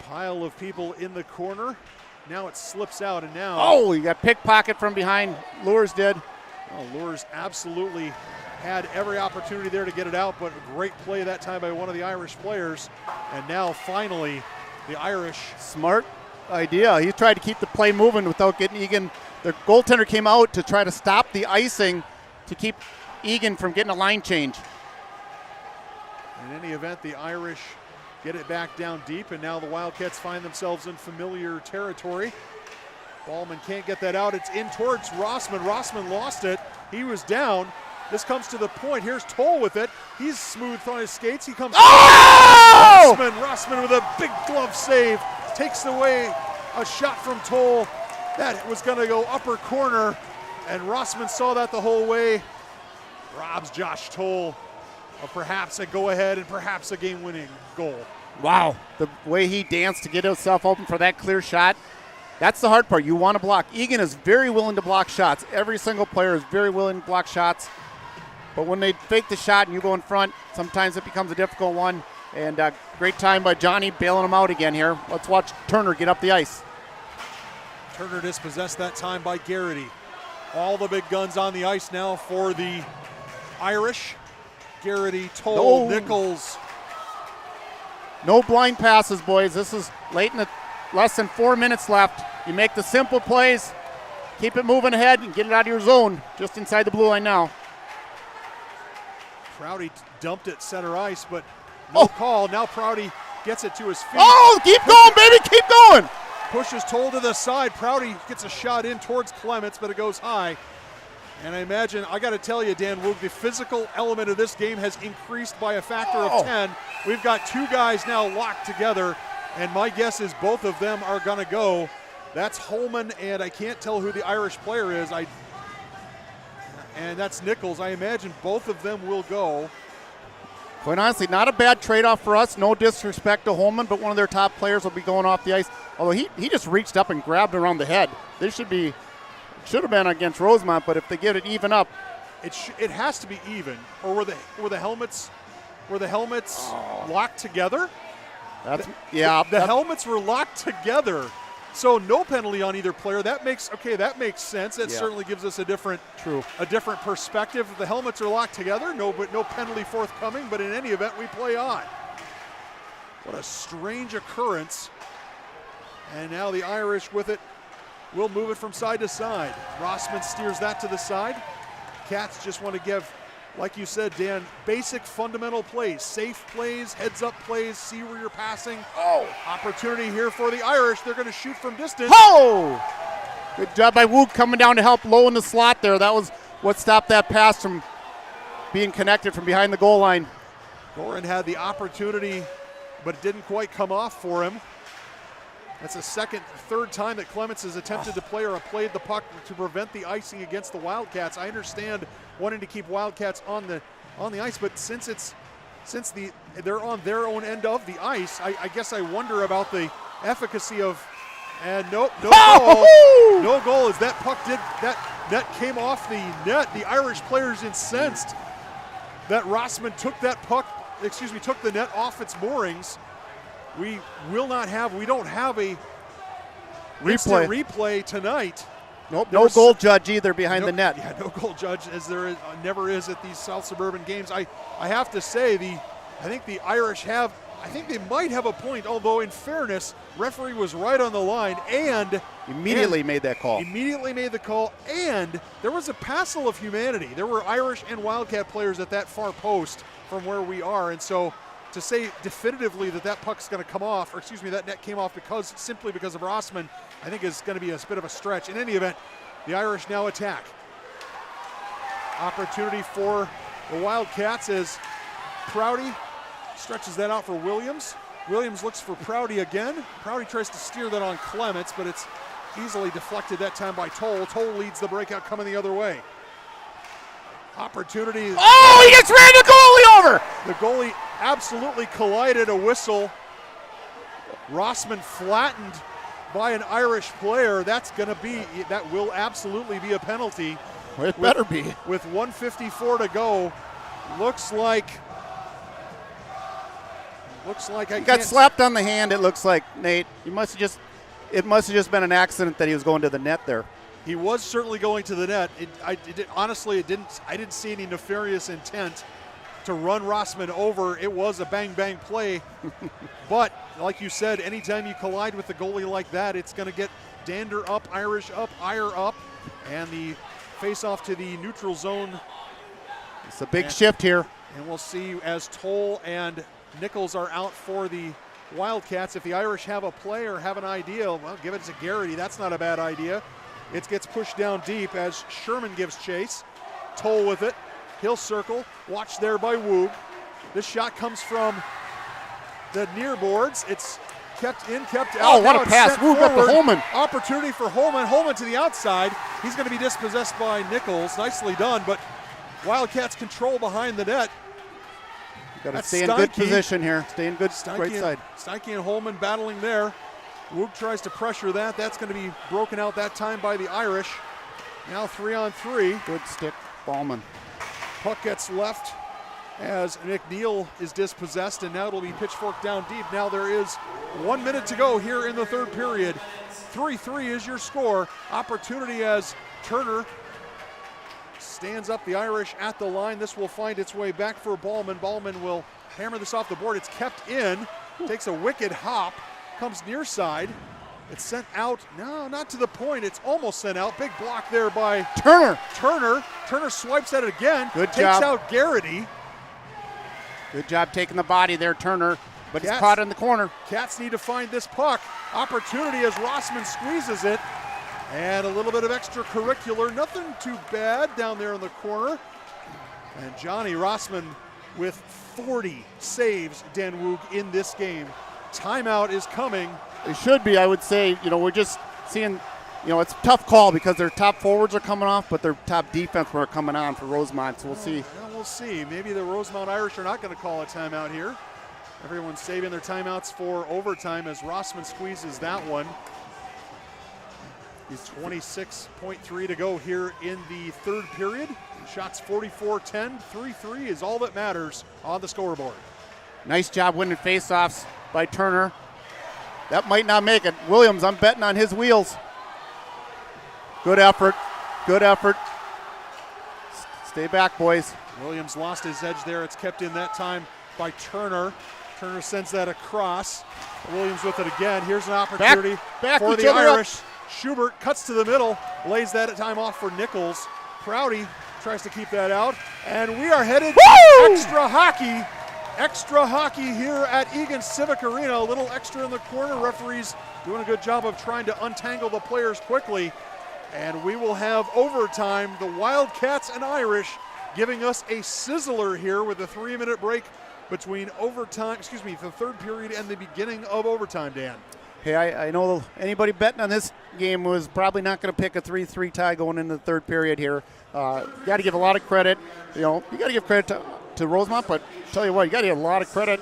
S1: Pile of people in the corner. Now it slips out, and now...
S2: Oh, you got pickpocket from behind. Lures did.
S1: Oh, Lures absolutely had every opportunity there to get it out, but a great play that time by one of the Irish players. And now finally, the Irish...
S2: Smart idea. He tried to keep the play moving without getting Eagan. The goaltender came out to try to stop the icing to keep Eagan from getting a line change.
S1: In any event, the Irish get it back down deep, and now the Wildcats find themselves in familiar territory. Ballman can't get that out. It's in towards Rossman. Rossman lost it. He was down. This comes to the point. Here's Toll with it. He's smooth on his skates. He comes.
S2: Oh!
S1: Rossman with a big glove save. Takes away a shot from Toll. That was going to go upper corner, and Rossman saw that the whole way. Robs Josh Toll of perhaps a go-ahead and perhaps a game-winning goal.
S2: Wow, the way he danced to get himself open for that clear shot. That's the hard part. You want to block. Eagan is very willing to block shots. Every single player is very willing to block shots. But when they fake the shot and you go in front, sometimes it becomes a difficult one. And great time by Johnny bailing him out again here. Let's watch Turner get up the ice.
S1: Turner dispossessed that time by Garrity. All the big guns on the ice now for the Irish. Garrity, Toll, Nichols.
S2: No blind passes, boys. This is late in the less than 4 minutes left. You make the simple plays, keep it moving ahead, and get it out of your zone just inside the blue line now.
S1: Prouty dumped it center ice, but no call. Now Prouty gets it to his feet.
S2: Oh, keep going, baby, keep going.
S1: Pushes Toll to the side. Prouty gets a shot in towards Clements, but it goes high. And I imagine, I got to tell you, Dan Woog, the physical element of this game has increased by a factor of 10. We've got two guys now locked together, and my guess is both of them are going to go. That's Holman, and I can't tell who the Irish player is. And that's Nichols. I imagine both of them will go.
S2: Quite honestly, not a bad trade-off for us. No disrespect to Holman, but one of their top players will be going off the ice. Although he just reached up and grabbed around the head. This should have been against Rosemount, but if they get it even up,
S1: it has to be even. Or were the helmets locked together? The helmets were locked together. So no penalty on either player. That makes sense. That certainly gives us a different perspective. If the helmets are locked together, no penalty forthcoming, but in any event, we play on. What a strange occurrence. And now the Irish with it will move it from side to side. Rossman steers that to the side. Cats just want to give, like you said, Dan, basic fundamental plays. Safe plays, heads-up plays, see where you're passing. Opportunity here for the Irish. They're going to shoot from distance.
S2: Good job by Woog coming down to help low in the slot there. That was what stopped that pass from being connected from behind the goal line.
S1: Gorin had the opportunity, but it didn't quite come off for him. That's the third time that Clements has attempted to play or played the puck to prevent the icing against the Wildcats. I understand wanting to keep Wildcats on the ice, but since they're on their own end of the ice, I guess I wonder about the efficacy of. And no goal. No goal as that puck that net came off the net. The Irish players incensed that Rossman took took the net off its moorings. We don't have a replay tonight.
S2: Nope, no goal judge either behind the net.
S1: Yeah, no goal judge, as there never is at these South Suburban games. I have to say, I think the Irish they might have a point, although in fairness, referee was right on the line and
S2: immediately made the call,
S1: and there was a passel of humanity. There were Irish and Wildcat players at that far post from where we are, and so to say definitively that puck's going to come off, that net came off simply because of Rossman, I think is going to be a bit of a stretch. In any event, the Irish now attack. Opportunity for the Wildcats as Prouty stretches that out for Williams. Williams looks for Prouty again. Prouty tries to steer that on Clements, but it's easily deflected that time by Toll. Toll leads the breakout coming the other way. Opportunity.
S2: Oh, he just ran the goalie over.
S1: The goalie absolutely collided a whistle. Rossman flattened by an Irish player. That will absolutely be a penalty.
S2: It better be.
S1: With 1:54 to go. Looks like
S2: he got slapped on the hand. It looks like, Nate. It must have just been an accident that he was going to the net there.
S1: He was certainly going to the net. I didn't see any nefarious intent to run Rossman over. It was a bang play. But like you said, anytime you collide with the goalie like that, it's going to get dander up, Irish up, ire up, and the face-off to the neutral zone.
S2: It's a big shift here.
S1: And we'll see as Toll and Nichols are out for the Wildcats. If the Irish have a play or have an idea, well, give it to Garrity. That's not a bad idea. It gets pushed down deep as Sherman gives chase. Toll with it. He'll circle. Watched there by Woog. This shot comes from the near boards. It's kept in, kept out.
S2: Oh, what a pass. Woog up to Holman.
S1: Opportunity for Holman. Holman to the outside. He's going to be dispossessed by Nichols. Nicely done, but Wildcats control behind the net.
S2: Got to stay in good position here. Stay in good right side.
S1: Steinke and Holman battling there. Woog tries to pressure that. That's going to be broken out that time by the Irish. Now 3-on-3.
S2: Good stick, Ballman.
S1: Puck gets left as McNeil is dispossessed, and now it'll be pitchfork down deep. Now there is 1 minute to go here in the third period. 3-3 is your score. Opportunity as Turner stands up the Irish at the line. This will find its way back for Ballman. Ballman will hammer this off the board. It's kept in, takes a wicked hop, comes near side. It's sent out, no, not to the point. It's almost sent out. Big block there by
S2: Turner.
S1: Turner swipes at it again.
S2: Good
S1: takes
S2: job.
S1: Out Garrity.
S2: Good job taking the body there, Turner, but he's caught in the corner.
S1: Cats need to find this puck. Opportunity as Rossman squeezes it. And a little bit of extracurricular, nothing too bad down there in the corner. And Johnny Rossman with 40 saves, Dan Woog, in this game. Timeout is coming.
S2: It should be, I would say. We're just seeing, it's a tough call because their top forwards are coming off, but their top defense are coming on for Rosemount, so we'll see.
S1: Well, we'll see. Maybe the Rosemount Irish are not going to call a timeout here. Everyone's saving their timeouts for overtime as Rossman squeezes that one. He's 26.3 to go here in the third period. Shots 44-10. 3-3 is all that matters on the scoreboard.
S2: Nice job winning faceoffs by Turner. That might not make it. Williams, I'm betting on his wheels. Good effort. Good effort. Stay back, boys.
S1: Williams lost his edge there. It's kept in that time by Turner. Turner sends that across. Williams with it again. Here's an opportunity
S2: back
S1: for the Irish. Schubert cuts to the middle, lays that time off for Nichols. Prouty tries to keep that out, and we are headed to extra hockey here at Eagan Civic Arena. A little extra in the corner. Referees doing a good job of trying to untangle the players quickly, and we will have overtime. The Wildcats and Irish giving us a sizzler here with a 3-minute break between the third period and the beginning of overtime, Dan.
S2: Hey, I know anybody betting on this game was probably not going to pick a 3-3 tie going into the third period here. You got to give a lot of credit. You got to give credit to Rosemount, but tell you what, you got to give a lot of credit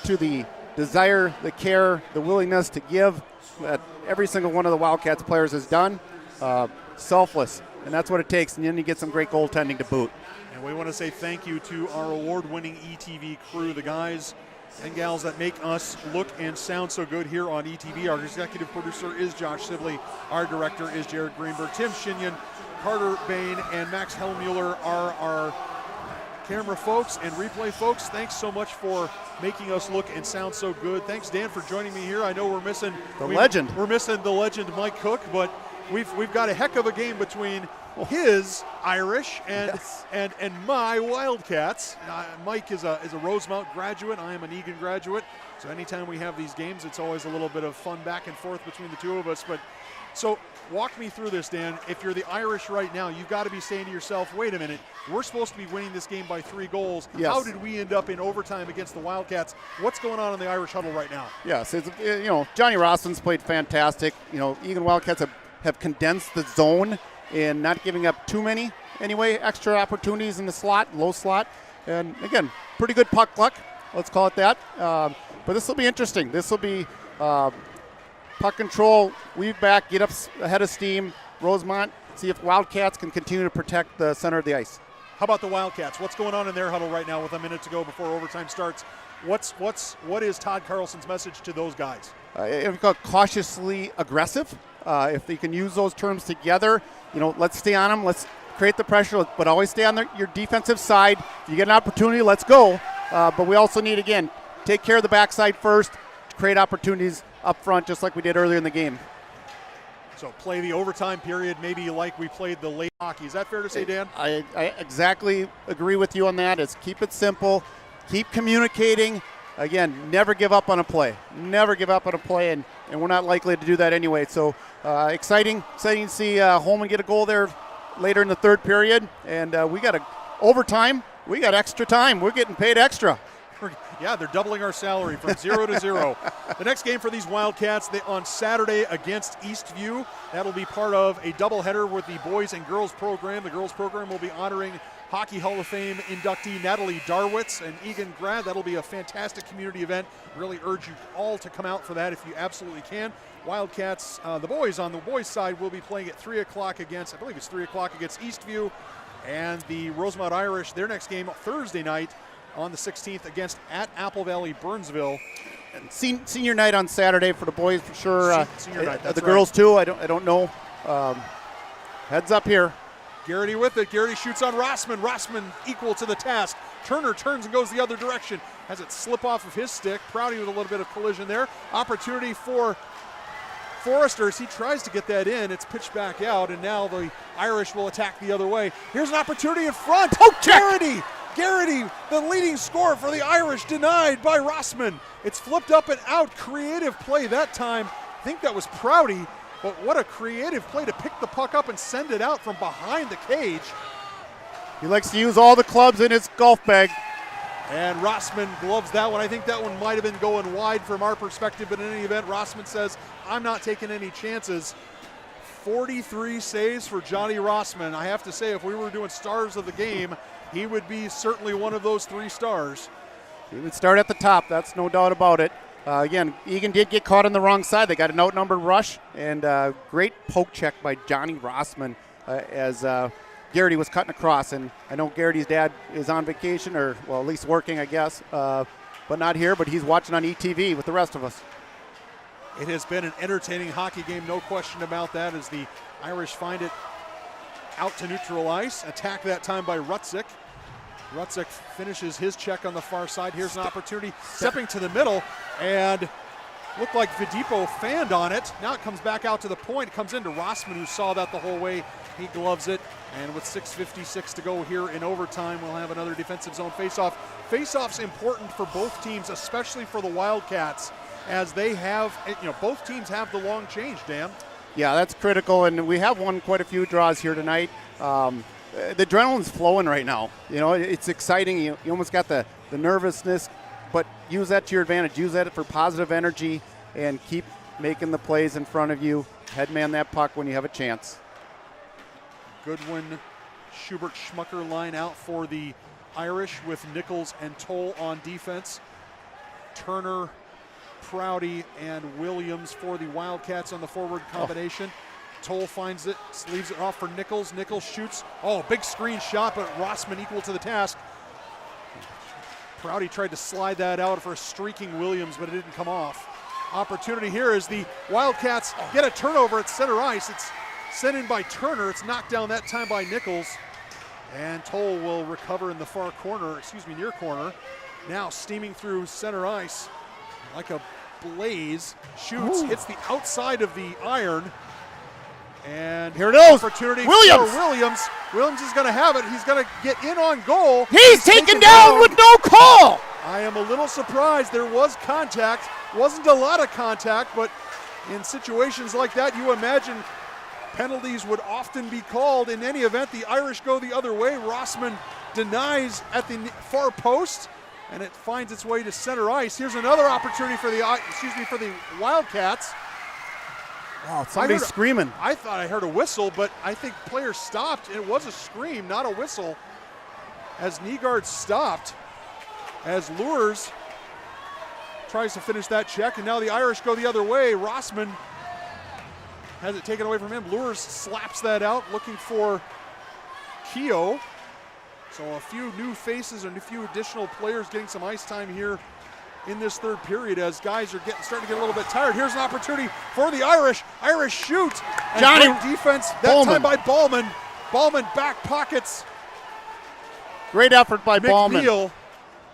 S2: to the desire, the care, the willingness to give that every single one of the Wildcats players has done. Selfless, and that's what it takes, and then you get some great goaltending to boot.
S1: And we want to say thank you to our award-winning ETV crew, the guys and gals that make us look and sound so good here on ETV. Our executive producer is Josh Sibley. Our director is Jared Greenberg. Tim Shinyan, Carter Bain, and Max Hellmuller are our camera folks and replay folks. Thanks so much for making us look and sound so good. Thanks, Dan, for joining me here. I know we're missing
S2: legend.
S1: We're missing the legend, Mike Cook, but we've got a heck of a game between his Irish and my Wildcats. Mike is a Rosemount graduate. I am an Eagan graduate. So anytime we have these games, it's always a little bit of fun back and forth between the two of us. But so walk me through this, Dan. If you're the Irish right now, you've got to be saying to yourself, wait a minute, we're supposed to be winning this game by 3 goals.
S2: Yes.
S1: How did we end up in overtime against the Wildcats? What's going on in the Irish huddle right now?
S2: Yes, Johnny Rossman's played fantastic. Eagan Wildcats have condensed the zone and not giving up too many, extra opportunities in the slot, low slot. And again, pretty good puck luck, let's call it that. But this will be interesting. This will be puck control, weave back, get up ahead of steam, Rosemount, see if Wildcats can continue to protect the center of the ice.
S1: How about the Wildcats? What's going on in their huddle right now with a minute to go before overtime starts? What is Todd Carlson's message to those guys?
S2: Cautiously aggressive. If they can use those terms together, let's stay on them. Let's create the pressure, but always stay on your defensive side. If you get an opportunity, let's go. But we also need, again, take care of the backside first, create opportunities up front, just like we did earlier in the game.
S1: So play the overtime period maybe like we played the late hockey. Is that fair to say, Dan?
S2: I exactly agree with you on that. Is keep it simple, keep communicating. Again, never give up on a play. Never give up on a play, and we're not likely to do that anyway. So exciting to see Holman get a goal there later in the third period. And we got overtime. We got extra time. We're getting paid extra.
S1: Yeah, they're doubling our salary from 0 to 0. The next game for these Wildcats on Saturday against Eastview. That'll be part of a doubleheader with the boys and girls program. The girls program will be honoring Hockey Hall of Fame inductee Natalie Darwitz, an Eagan grad. That'll be a fantastic community event. Really urge you all to come out for that if you absolutely can. Wildcats, the boys on the boys' side will be playing at 3 o'clock against, I believe it's 3 o'clock against Eastview. And the Rosemount Irish, their next game Thursday night on the 16th against at Apple Valley Burnsville.
S2: And senior night on Saturday for the boys for sure.
S1: Senior night, that's
S2: the girls too. I don't know. Heads up here.
S1: Garrity with it. Garrity shoots on Rossman. Rossman equal to the task. Turner turns and goes the other direction. Has it slip off of his stick. Prouty with a little bit of collision there. Opportunity for Forrester as he tries to get that in. It's pitched back out, and now the Irish will attack the other way. Here's an opportunity in front. Oh, Garrity, the leading scorer for the Irish, denied by Rossman. It's flipped up and out. Creative play that time. I think that was Prouty, but what a creative play to pick the puck up and send it out from behind the cage.
S2: He likes to use all the clubs in his golf bag.
S1: And Rossman gloves that one. I think that one might have been going wide from our perspective, but in any event, Rossman says, I'm not taking any chances. 43 saves for Johnny Rossman. I have to say, if we were doing stars of the game, he would be certainly one of those 3 stars.
S2: He would start at the top, that's no doubt about it. Again, Eagan did get caught on the wrong side. They got an outnumbered rush, and great poke check by Johnny Rossman as Garrity was cutting across. And I know Garrity's dad is on vacation, or well, at least working, I guess, but not here, but he's watching on ETV with the rest of us.
S1: It has been an entertaining hockey game, no question about that, as the Irish find it out to neutral ice. Attack that time by Rutzik. Rutzik finishes his check on the far side. Here's an opportunity, stepping to the middle, and looked like Vidipo fanned on it. Now it comes back out to the point. It comes into Rossman, who saw that the whole way. He gloves it, and with 6:56 to go here in overtime, we'll have another defensive zone faceoff. Faceoff's important for both teams, especially for the Wildcats, as they have, both teams have the long change, Dan.
S2: Yeah, that's critical, and we have won quite a few draws here tonight. The adrenaline's flowing right now. It's exciting. You almost got the nervousness, but use that to your advantage. Use that for positive energy. and keep making the plays in front of you. Headman that puck when you have a chance.
S1: Goodwin, Schubert, Schmucker line out for the Irish with Nichols and Toll on defense. Turner, Prouty, and Williams for the Wildcats on the forward combination. Toll finds it, leaves it off for Nichols. Nichols shoots. Oh, big screen shot, but Rossman equal to the task. Prouty tried to slide that out for a streaking Williams, but it didn't come off. Opportunity here as the Wildcats get a turnover at center ice. It's sent in by Turner. It's knocked down that time by Nichols. And Toll will recover in the far corner, near corner. Now steaming through center ice like a blaze. Shoots, hits the outside of the iron. And
S2: here it is.
S1: Opportunity
S2: Williams.
S1: for Williams. Williams is going to have it. He's going to get in on goal.
S2: He's taken down with no call.
S1: I am a little surprised. There was contact. Wasn't a lot of contact, but in situations like that, you imagine penalties would often be called. In any event, the Irish go the other way. Rossman denies at the far post, and it finds its way to center ice. Here's another opportunity for the Wildcats.
S2: Wow, somebody's screaming.
S1: I thought I heard a whistle, but I think players stopped. It was a scream, not a whistle, as Nygaard stopped, as Lures tries to finish that check, and now the Irish go the other way. Rossman has it taken away from him. Lures slaps that out, looking for Keogh. So a few new faces and a few additional players getting some ice time here in this third period as guys are starting to get a little bit tired. Here's an opportunity for the Irish. Irish shoot. And
S2: Johnny
S1: great defense that time by Ballman. Ballman back pockets.
S2: Great effort by Ballman.
S1: McNeil.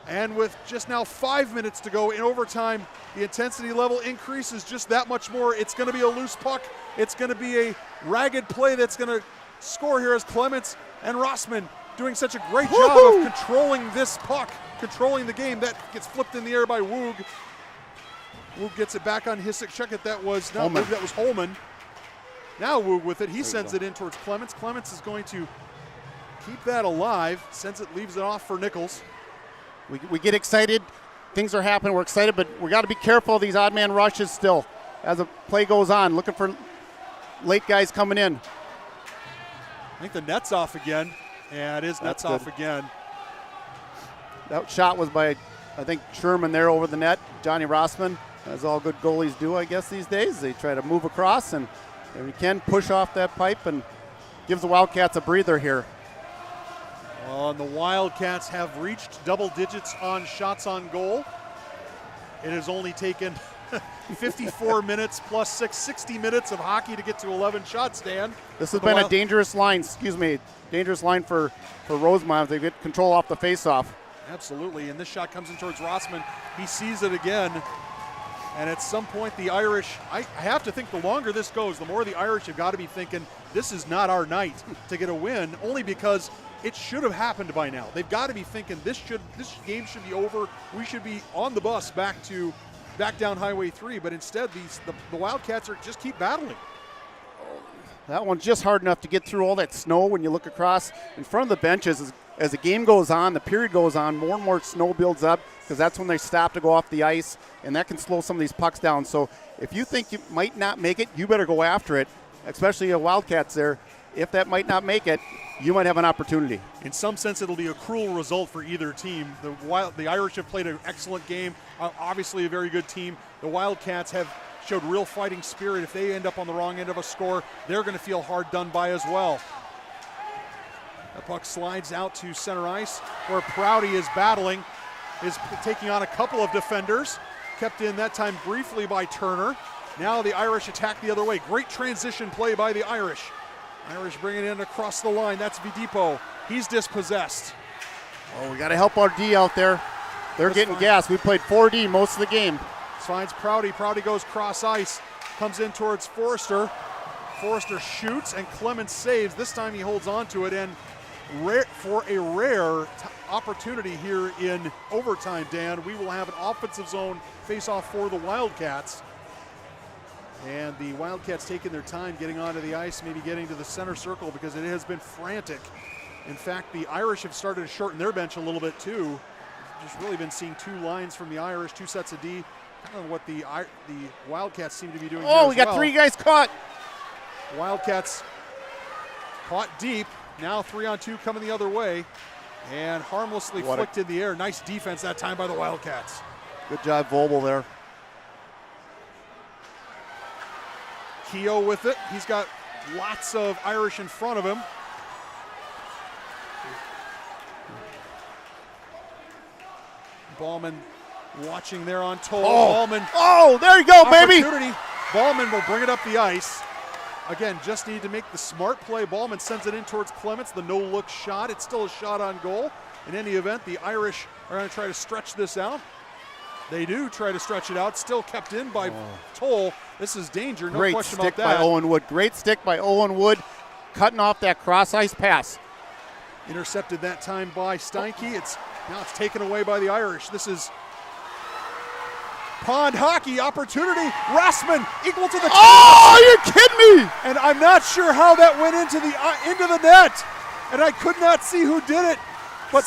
S1: And with just now 5 minutes to go in overtime, the intensity level increases just that much more. It's going to be a loose puck. It's going to be a ragged play that's going to score here as Clements and Rossman doing such a great job of controlling this puck, controlling the game. That gets flipped in the air by Woog. Woog gets it back on his check it. That was not Woog, that was Holman. Now Woog with it. He sends it in towards Clements. Clements is going to keep that alive. Sends it, leaves it off for Nichols.
S2: We get excited. Things are happening. We're excited, but we got to be careful of these odd man rushes still as the play goes on. Looking for late guys coming in.
S1: I think the net's off again. Yeah, it is. Net's off again.
S2: That shot was by, I think, Sherman there over the net. Johnny Rossman, as all good goalies do, I guess, these days. They try to move across, and if you can, push off that pipe and gives the Wildcats a breather here.
S1: Well, and the Wildcats have reached double digits on shots on goal. It has only taken 54 minutes plus 60 minutes of hockey to get to 11 shots, Dan.
S2: This has been a dangerous line, dangerous line for Rosemount. They get control off the faceoff.
S1: Absolutely, and this shot comes in towards Rossman. He sees it again, and at some point the Irish, I have to think the longer this goes, the more the Irish have got to be thinking, this is not our night to get a win, only because it should have happened by now. They've got to be thinking this game should be over. We should be on the bus back down Highway 3, but instead the Wildcats just keep battling.
S2: That one's just hard enough to get through all that snow when you look across in front of the benches. As the game goes on, the period goes on, more and more snow builds up because that's when they stop to go off the ice, and that can slow some of these pucks down. So if you think you might not make it, you better go after it, especially the Wildcats there. If that might not make it, you might have an opportunity.
S1: In some sense, it'll be a cruel result for either team. The Irish have played an excellent game, obviously a very good team. The Wildcats have showed real fighting spirit. If they end up on the wrong end of a score, they're going to feel hard done by as well. The puck slides out to center ice where Prouty is battling, is taking on a couple of defenders. Kept in that time briefly by Turner. Now the Irish attack the other way. Great transition play by the Irish. Irish bringing it in across the line. That's Vidipo. He's dispossessed.
S2: Oh, we got to help our D out there. They're getting gas. We played 4D most of the game.
S1: Finds Prouty. Prouty goes cross ice. Comes in towards Forrester. Forrester shoots and Clemens saves. This time he holds on to it, and for a rare opportunity here in overtime, Dan, we will have an offensive zone face-off for the Wildcats. And the Wildcats taking their time getting onto the ice, maybe getting to the center circle because it has been frantic. In fact, the Irish have started to shorten their bench a little bit too. Just really been seeing two lines from the Irish, two sets of D, kind of what the Wildcats seem to be doing.
S2: Oh, we got 3 guys caught.
S1: Wildcats caught deep. Now 3-on-2 coming the other way, and harmlessly flicked in the air. Nice defense that time by the Wildcats.
S2: Good job, Vogel there.
S1: Keogh with it. He's got lots of Irish in front of him. Ballman watching there on Toll. Ballman.
S2: Oh, there you go, baby.
S1: Ballman will bring it up the ice. Again, just need to make the smart play. Ballman sends it in towards Clements. The no-look shot. It's still a shot on goal. In any event, the Irish are going to try to stretch this out. They do try to stretch it out. Still kept in by Toll. This is danger, no question about that.
S2: Great stick by Owen Wood. Great stick by Owen Wood, cutting off that cross-ice pass.
S1: Intercepted that time by Steinke. Now it's taken away by the Irish. This is pond hockey opportunity. Rossman equal to the top.
S2: Oh, you're kidding me!
S1: And I'm not sure how that went into the net. And I could not see who did it. But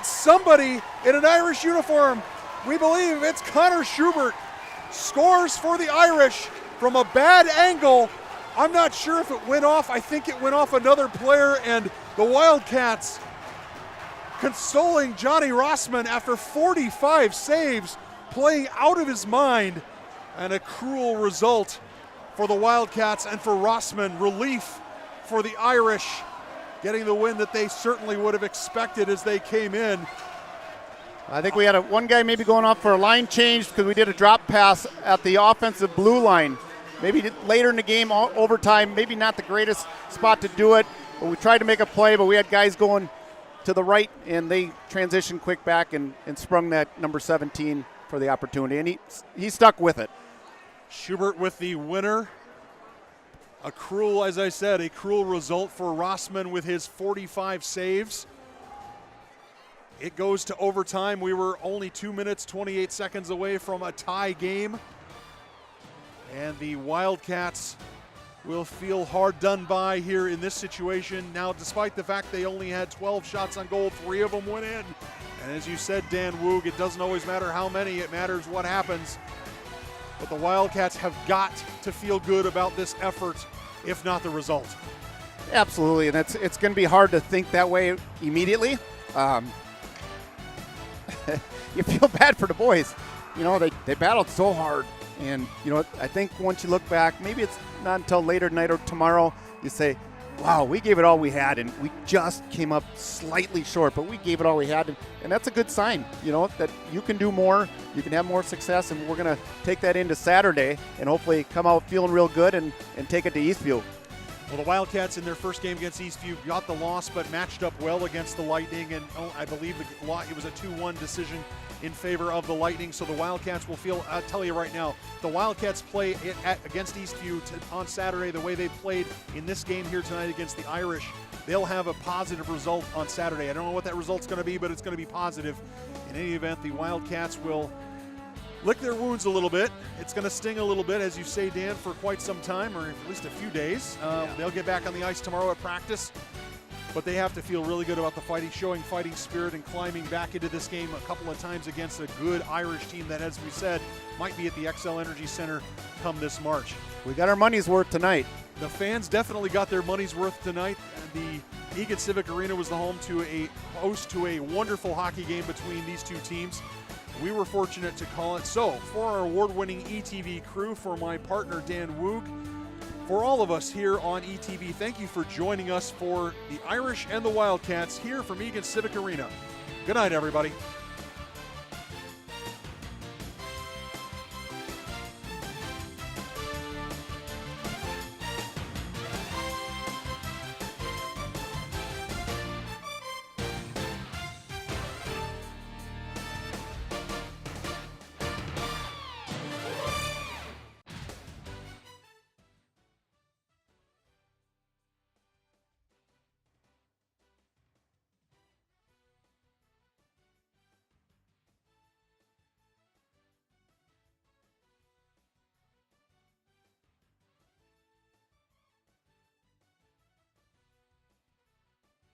S1: somebody in an Irish uniform, we believe it's Connor Schubert, scores for the Irish from a bad angle. I'm not sure if it went off. I think it went off another player, and the Wildcats consoling Johnny Rossman after 45 saves, playing out of his mind, and a cruel result for the Wildcats and for Rossman. Relief for the Irish, getting the win that they certainly would have expected as they came in.
S2: I think we had one guy maybe going off for a line change because we did a drop pass at the offensive blue line. Maybe later in the game, overtime, maybe not the greatest spot to do it, but we tried to make a play, but we had guys going to the right, and they transitioned quick back and sprung that number 17 for the opportunity, and he stuck with it.
S1: Schubert with the winner. As I said, a cruel result for Rossman with his 45 saves. It goes to overtime. We were only 2 minutes, 28 seconds away from a tie game. And the Wildcats will feel hard done by here in this situation. Now, despite the fact they only had 12 shots on goal, 3 of them went in. And as you said, Dan Woog, it doesn't always matter how many, it matters what happens. But the Wildcats have got to feel good about this effort, if not the result.
S2: Absolutely, and it's going to be hard to think that way immediately. You feel bad for the boys. You know, they battled so hard. And, you know, I think once you look back, maybe it's not until later tonight or tomorrow, you say, wow, we gave it all we had, and we just came up slightly short, but we gave it all we had. And that's a good sign, you know, that you can do more, you can have more success, and we're going to take that into Saturday and hopefully come out feeling real good and take it to Eastview.
S1: Well, the Wildcats in their first game against Eastview got the loss, but matched up well against the Lightning, and I believe it was a 2-1 decision in favor of the Lightning. So the Wildcats will feel, I'll tell you right now, the Wildcats play against Eastview on Saturday the way they played in this game here tonight against the Irish. They'll have a positive result on Saturday. I don't know what that result's going to be, but it's going to be positive. In any event, the Wildcats will lick their wounds a little bit. It's going to sting a little bit, as you say, Dan, for quite some time, or at least a few days. They'll get back on the ice tomorrow at practice, but they have to feel really good about showing fighting spirit and climbing back into this game a couple of times against a good Irish team that, as we said, might be at the XL Energy Center come this March.
S2: We got our money's worth tonight.
S1: The fans definitely got their money's worth tonight. The Eagan Civic Arena was the host to a wonderful hockey game between these two teams. We were fortunate to call it. So, for our award-winning ETV crew, for my partner Dan Woog, for all of us here on ETV, thank you for joining us for the Irish and the Wildcats here from Eagan Civic Arena. Good night, everybody.